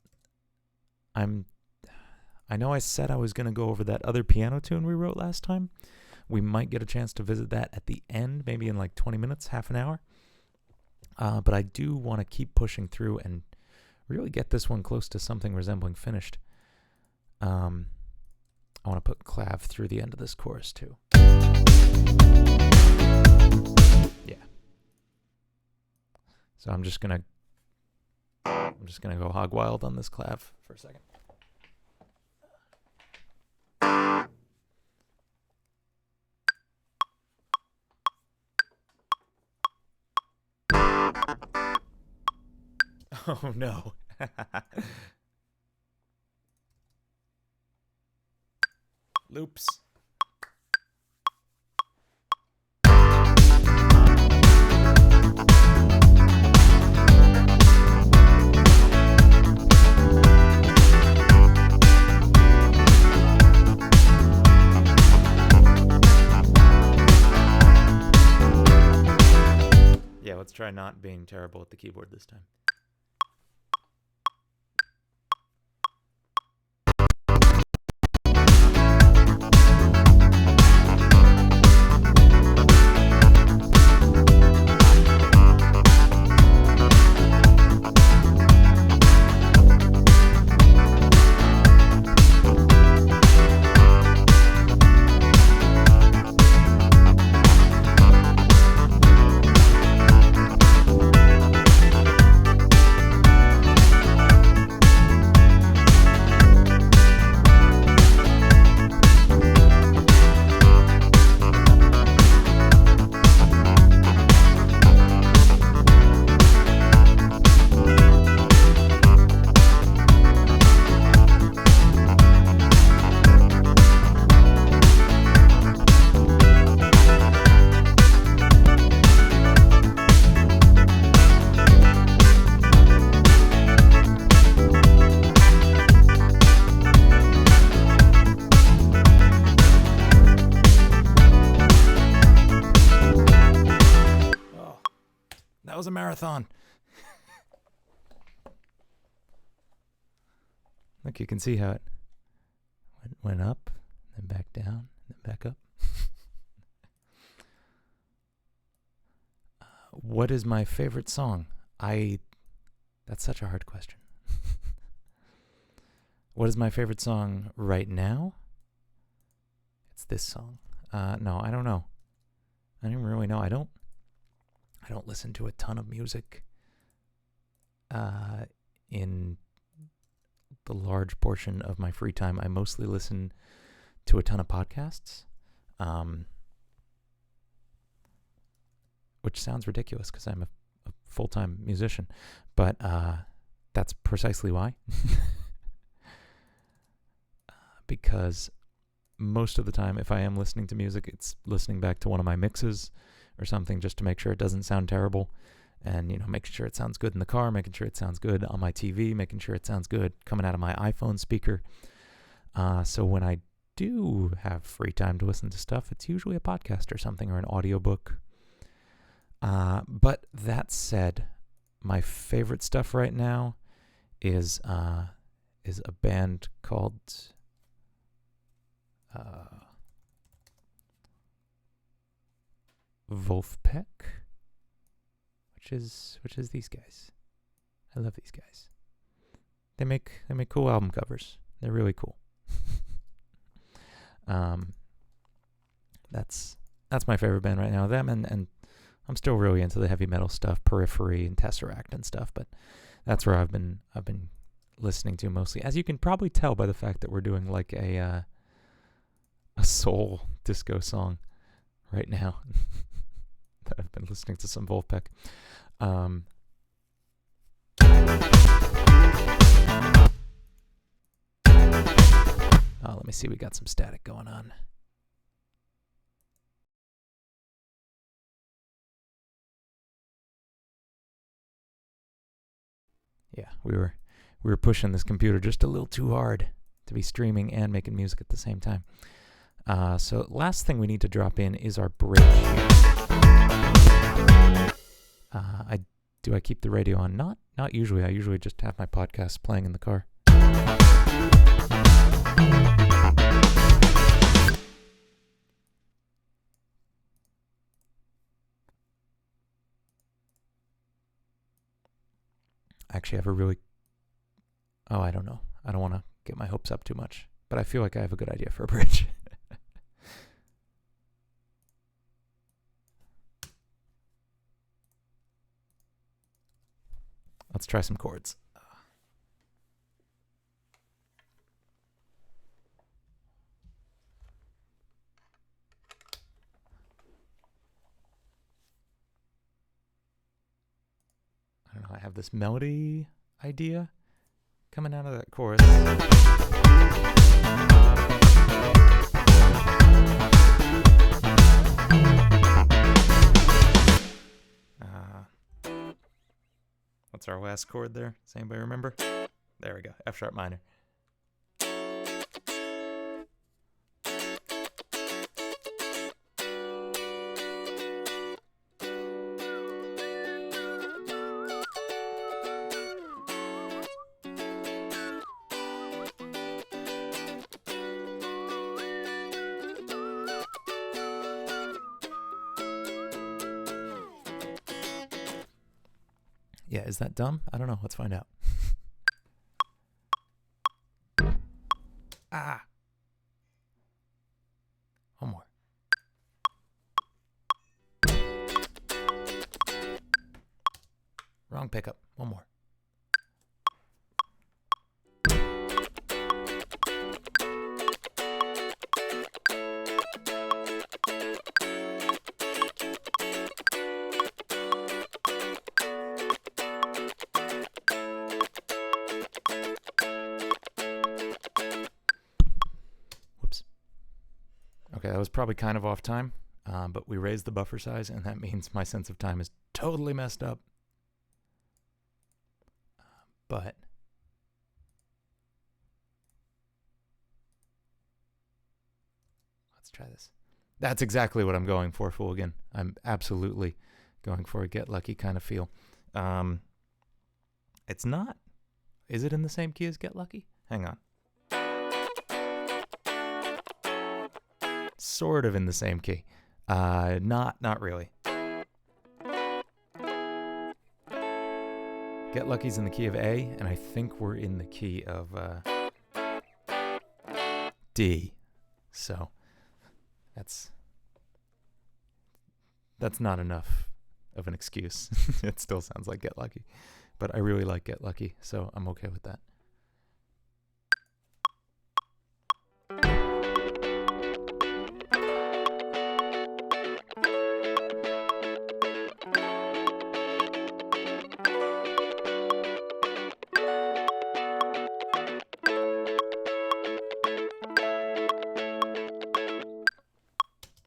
S1: know I said I was going to go over that other piano tune we wrote last time. We might get a chance to visit that at the end, maybe in like 20 minutes, half an hour. But I do want to keep pushing through and really get this one close to something resembling finished. I want to put clav through the end of this chorus too. Yeah. So I'm just gonna go hog wild on this clav for a second. Oh no. Loops. Yeah, let's try not being terrible at the keyboard this time. That was a marathon. Look, you can see how it went up, then back down, then back up. What is my favorite song? That's such a hard question. What is my favorite song right now? It's this song. No, I don't know. I don't even really know. I don't listen to a ton of music in the large portion of my free time. I mostly listen to a ton of podcasts, which sounds ridiculous because I'm a full-time musician, but that's precisely why. Because most of the time, if I am listening to music, it's listening back to one of my mixes or something just to make sure it doesn't sound terrible, and making sure it sounds good in the car, making sure it sounds good on my TV, making sure it sounds good coming out of my iPhone speaker. So when I do have free time to listen to stuff, it's usually a podcast or something, or an audiobook. But that said, my favorite stuff right now is a band called Wolfpack, which is these guys. I love these guys. They make cool album covers. They're really cool. That's my favorite band right now. Them and I'm still really into the heavy metal stuff, Periphery and Tesseract and stuff, but that's where I've been listening to mostly. As you can probably tell by the fact that we're doing like a soul disco song right now. That I've been listening to some Wolfpack. Let me see, we got some static going on. Yeah, we were pushing this computer just a little too hard to be streaming and making music at the same time. So last thing we need to drop in is our bridge. I keep the radio on? Not usually. I usually just have my podcast playing in the car. I actually have a really... Oh, I don't know. I don't want to get my hopes up too much, but I feel like I have a good idea for a bridge. Let's try some chords. I don't know, I have this melody idea coming out of that chorus. What's our last chord there? Does anybody remember? There we go. F sharp minor. Yeah, is that dumb? I don't know. Let's find out. One more. Wrong pickup. One more. Okay, that was probably kind of off time, but we raised the buffer size, and that means my sense of time is totally messed up. But let's try this. That's exactly what I'm going for, Fooligan. I'm absolutely going for a Get Lucky kind of feel. It's not. Is it in the same key as Get Lucky? Hang on. Sort of in the same key. Not really. Get Lucky's in the key of A, and I think we're in the key of D. So that's not enough of an excuse. It still sounds like Get Lucky, but I really like Get Lucky, so I'm okay with that.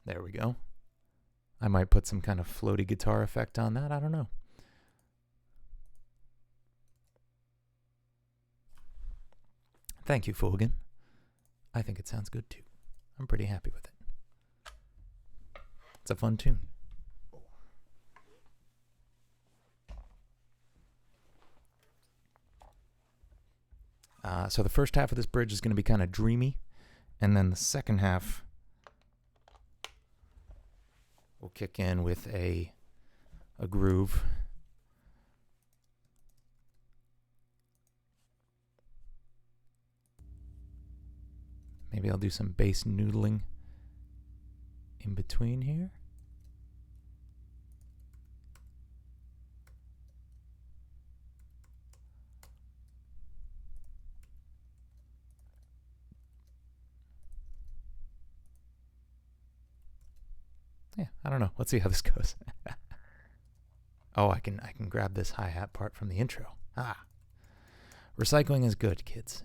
S1: There we go. I might put some kind of floaty guitar effect on that. I don't know. Thank you, Fogan. I think it sounds good too. I'm pretty happy with it. It's a fun tune. So the first half of this bridge is going to be kind of dreamy, and then the second half will kick in with a groove. Maybe I'll do some bass noodling in between here. Yeah, I don't know. Let's see how this goes. Oh, I can grab this hi-hat part from the intro. Ah. Recycling is good, kids.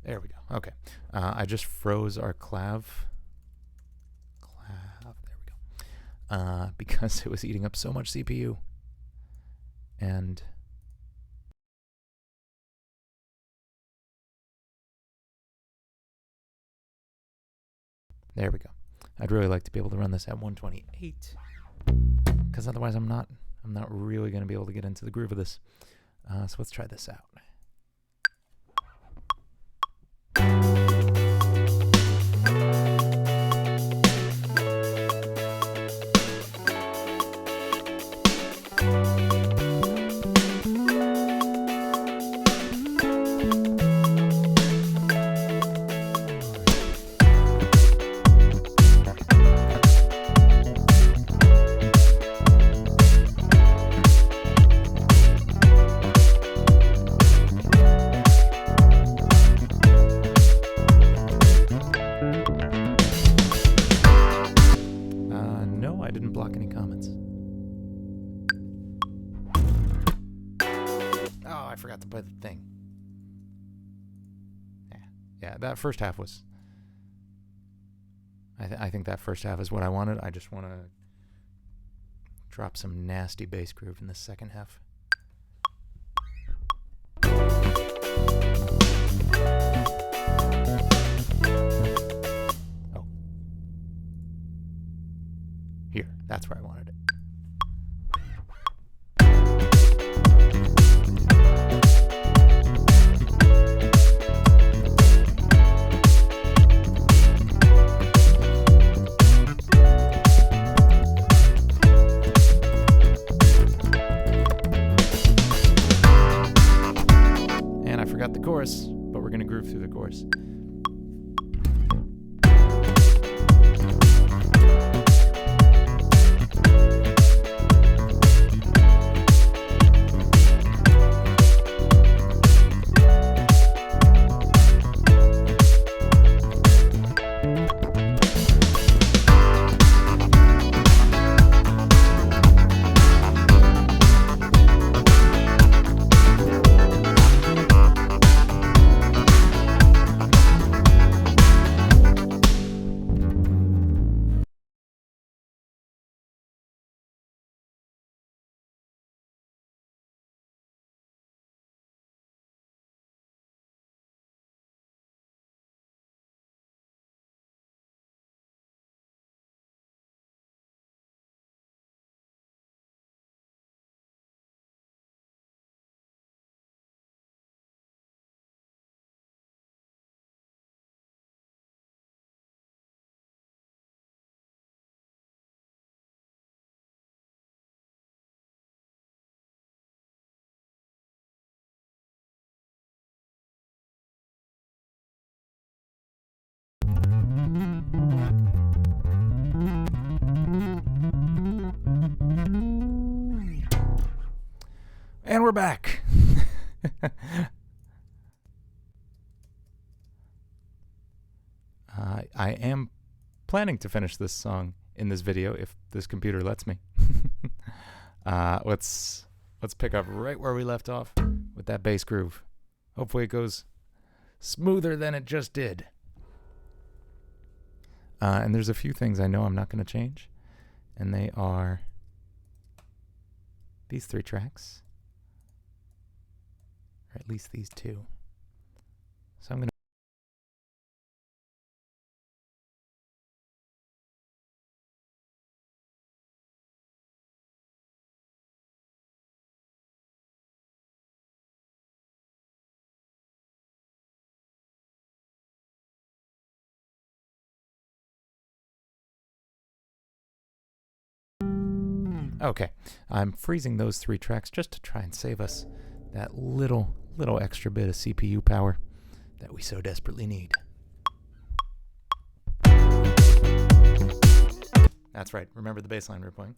S1: There we go. Okay. I just froze our clav. There we go. Because it was eating up so much CPU. And there we go. I'd really like to be able to run this at 128, because otherwise I'm not really going to be able to get into the groove of this. So let's try this out. That first half was, I think that first half is what I wanted. I just want to drop some nasty bass groove in the second half. Oh. Here, that's where I wanted it. Chorus, but we're going to groove through the chorus. And we're back. I am planning to finish this song in this video if this computer lets me. Let's pick up right where we left off with that bass groove. Hopefully it goes smoother than it just did. And there's a few things I know I'm not going to change, and they are these 3 tracks, or at least these 2. So I'm going to Okay, I'm freezing those 3 tracks just to try and save us that little extra bit of CPU power that we so desperately need. That's right, remember the bass line we were playing.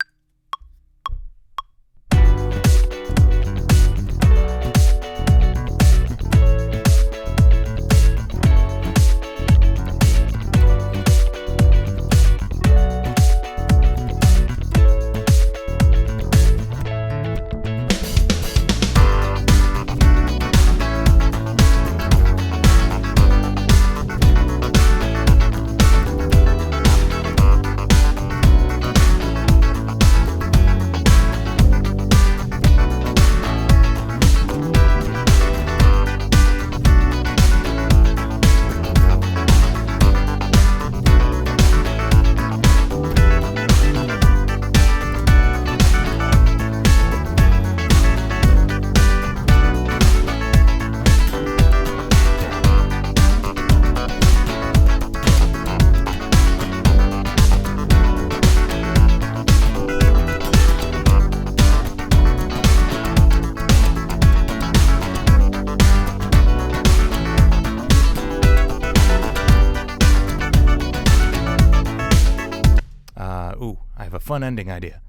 S1: Fun ending idea.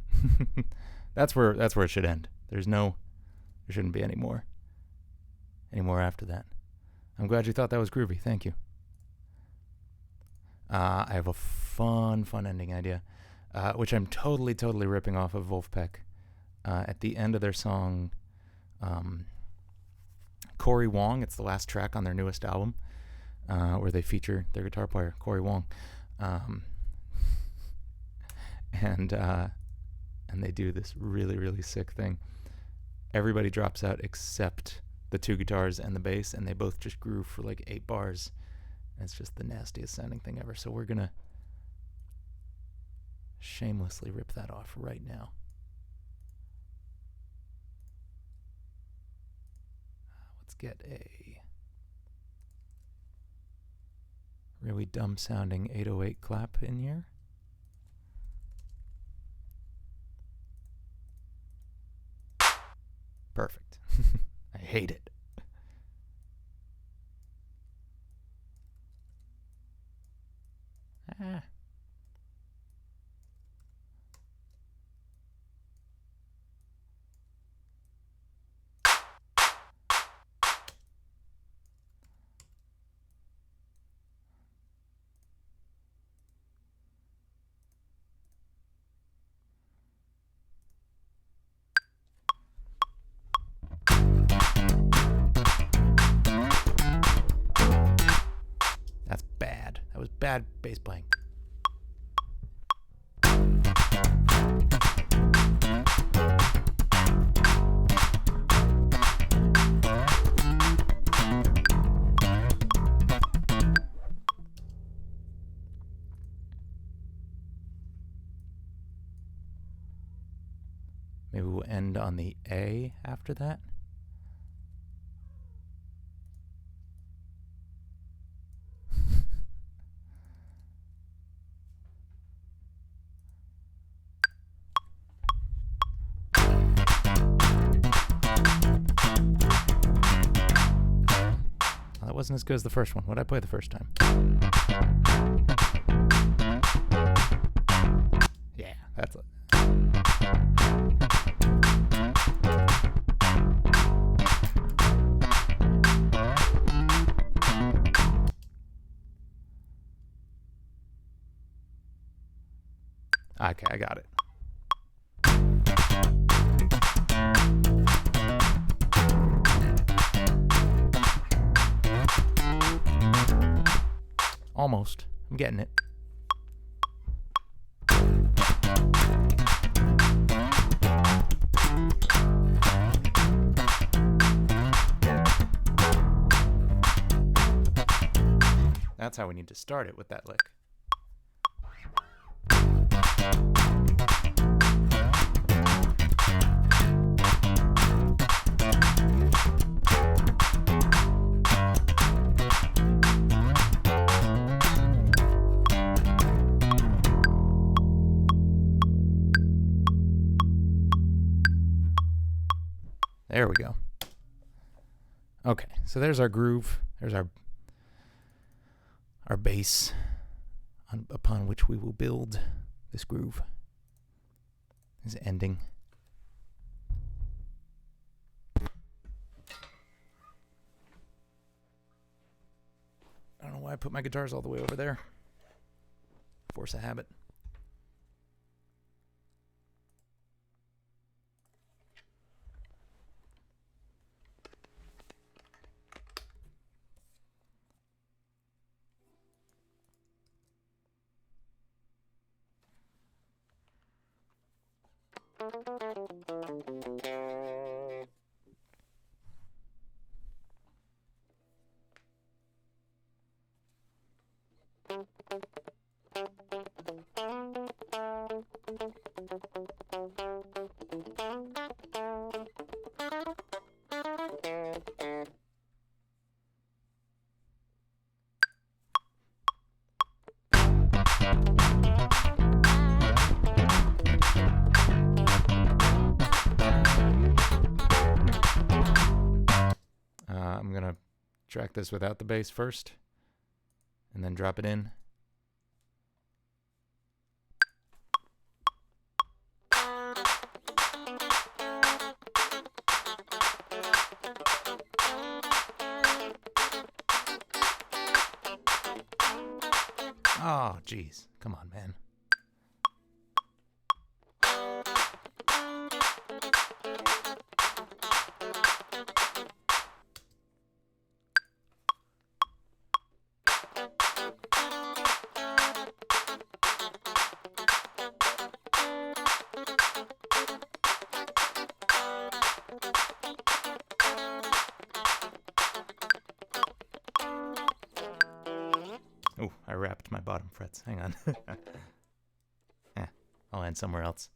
S1: That's where it should end. There shouldn't be any more after that. I'm glad you thought that was groovy. Thank you. I have a fun ending idea, which I'm totally ripping off of Wolfpack. At the end of their song, Corey Wong. It's the last track on their newest album, where they feature their guitar player, Corey Wong. And they do this really sick thing. Everybody drops out except the 2 guitars and the bass, and they both just groove for like 8 bars. And it's just the nastiest sounding thing ever. So we're gonna shamelessly rip that off right now. Let's get a really dumb sounding 808 clap in here. Perfect. I hate it. Bad bass playing. Maybe we'll end on the A after that. Wasn't as good as the first one. What did I play the first time? Yeah, that's it. Okay, I got it. Almost. I'm getting it. That's how we need to start it, with that lick. There we go. Okay, so there's our groove. There's our base upon which we will build this groove. This ending. I don't know why I put my guitars all the way over there. Force of habit. I'm going to track this without the bass first, and then drop it in. Oh, geez. Come on, man. Oh, I wrapped my bottom frets. Hang on. I'll end somewhere else.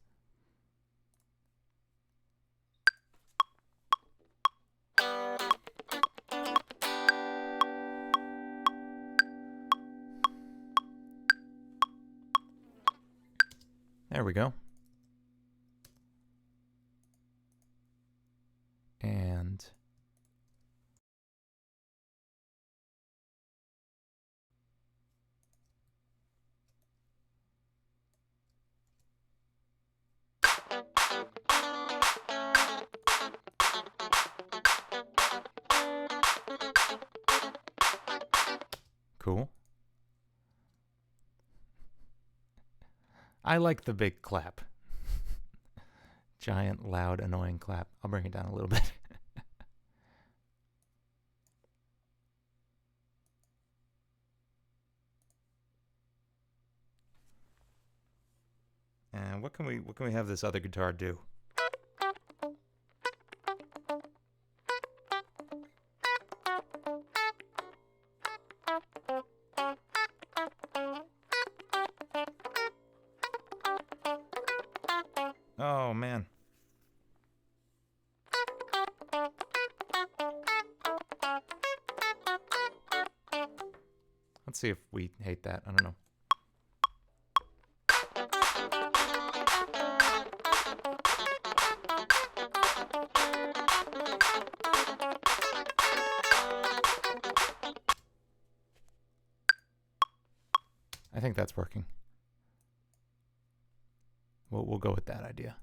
S1: There we go. And cool. I like the big clap. Giant, loud, annoying clap. I'll bring it down a little bit. And what can we have this other guitar do? Oh, man. Let's see if we hate that. I don't know. I think that's working. We'll go with that idea.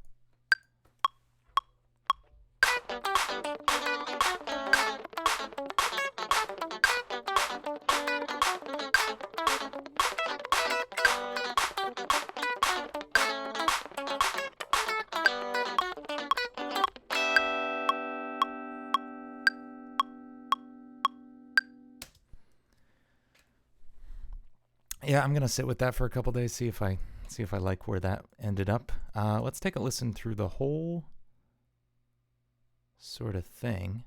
S1: Yeah, I'm gonna sit with that for a couple days, see if I like where that ended up. Let's take a listen through the whole sort of thing.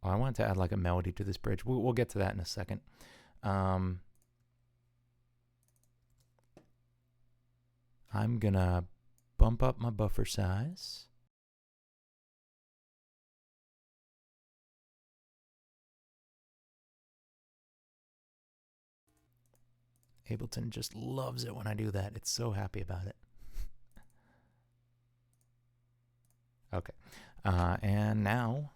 S1: Oh, I wanted to add like a melody to this bridge. We'll get to that in a second. I'm gonna bump up my buffer size. Ableton just loves it when I do that. It's so happy about it. Okay. And now,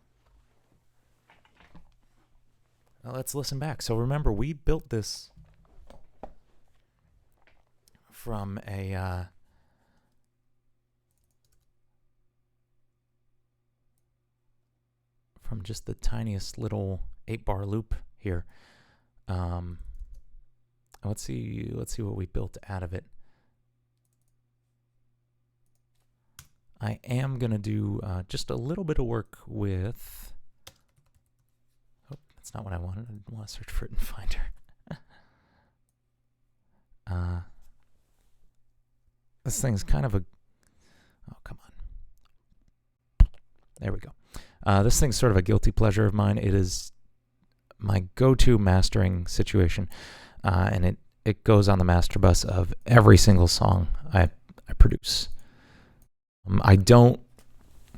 S1: let's listen back. So remember, we built this from a from just the tiniest little 8-bar loop here. Let's see what we built out of it. I am gonna do just a little bit of work with. Oh, that's not what I wanted. I didn't want to search for it in Finder. This thing's kind of a. Oh, come on. There we go. This thing's sort of a guilty pleasure of mine. It is my go-to mastering situation, and it goes on the master bus of every single song I produce. I'm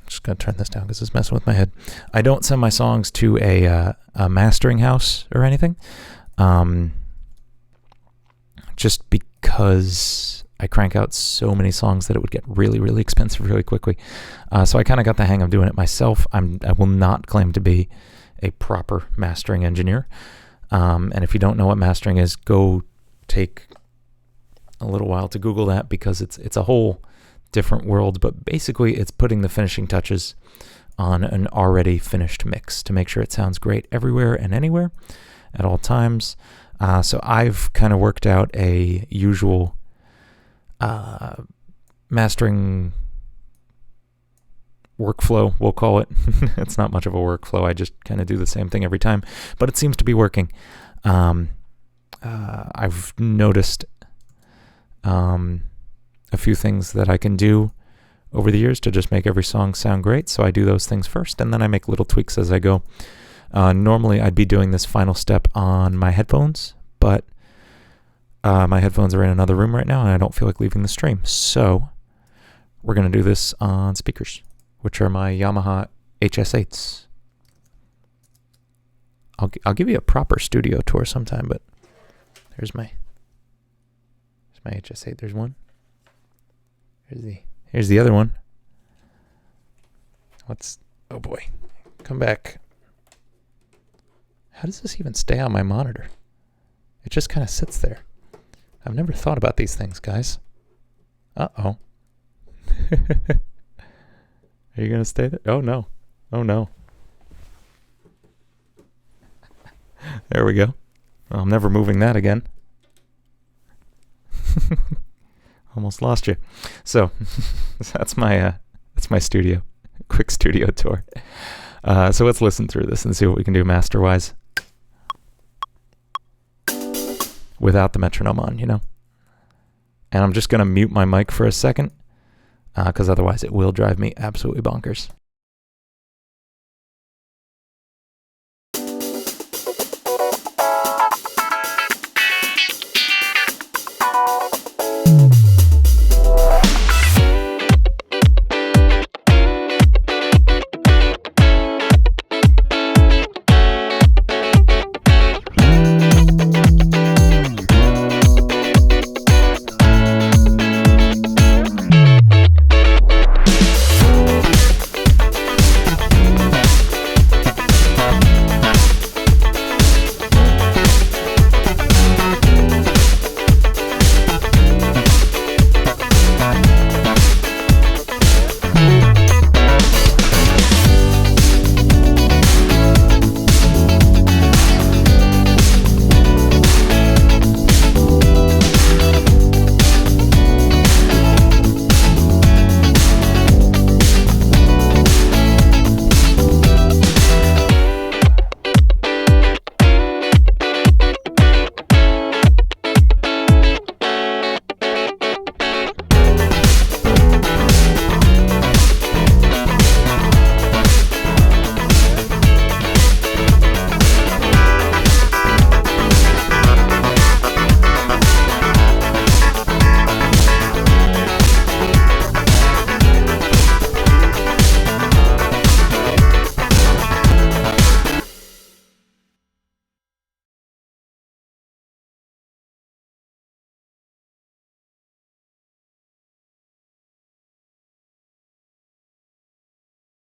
S1: just gonna turn this down because it's messing with my head. I don't send my songs to a mastering house or anything, just because I crank out so many songs that it would get really, really expensive really quickly. So I kind of got the hang of doing it myself. I will not claim to be a proper mastering engineer. And if you don't know what mastering is, go take a little while to Google that, because it's a whole different world. But basically, it's putting the finishing touches on an already finished mix to make sure it sounds great everywhere and anywhere at all times. So I've kind of worked out a usual mastering workflow, we'll call it. It's not much of a workflow. I just kind of do the same thing every time, but it seems to be working. I've noticed a few things that I can do over the years to just make every song sound great. So I do those things first, and then I make little tweaks as I go. Normally, I'd be doing this final step on my headphones, but my headphones are in another room right now, and I don't feel like leaving the stream. So we're going to do this on speakers, which are my Yamaha HS8s. I'll give you a proper studio tour sometime, but here's my HS8. There's one. Here's the other one. Oh boy, come back. How does this even stay on my monitor? It just kind of sits there. I've never thought about these things, guys. Uh-oh. Are you going to stay there? Oh, no. Oh, no. There we go. Well, I'm never moving that again. Almost lost you. So, that's my studio. Quick studio tour. So let's listen through this and see what we can do master-wise. Without the metronome on, you know. And I'm just going to mute my mic for a second, because otherwise it will drive me absolutely bonkers.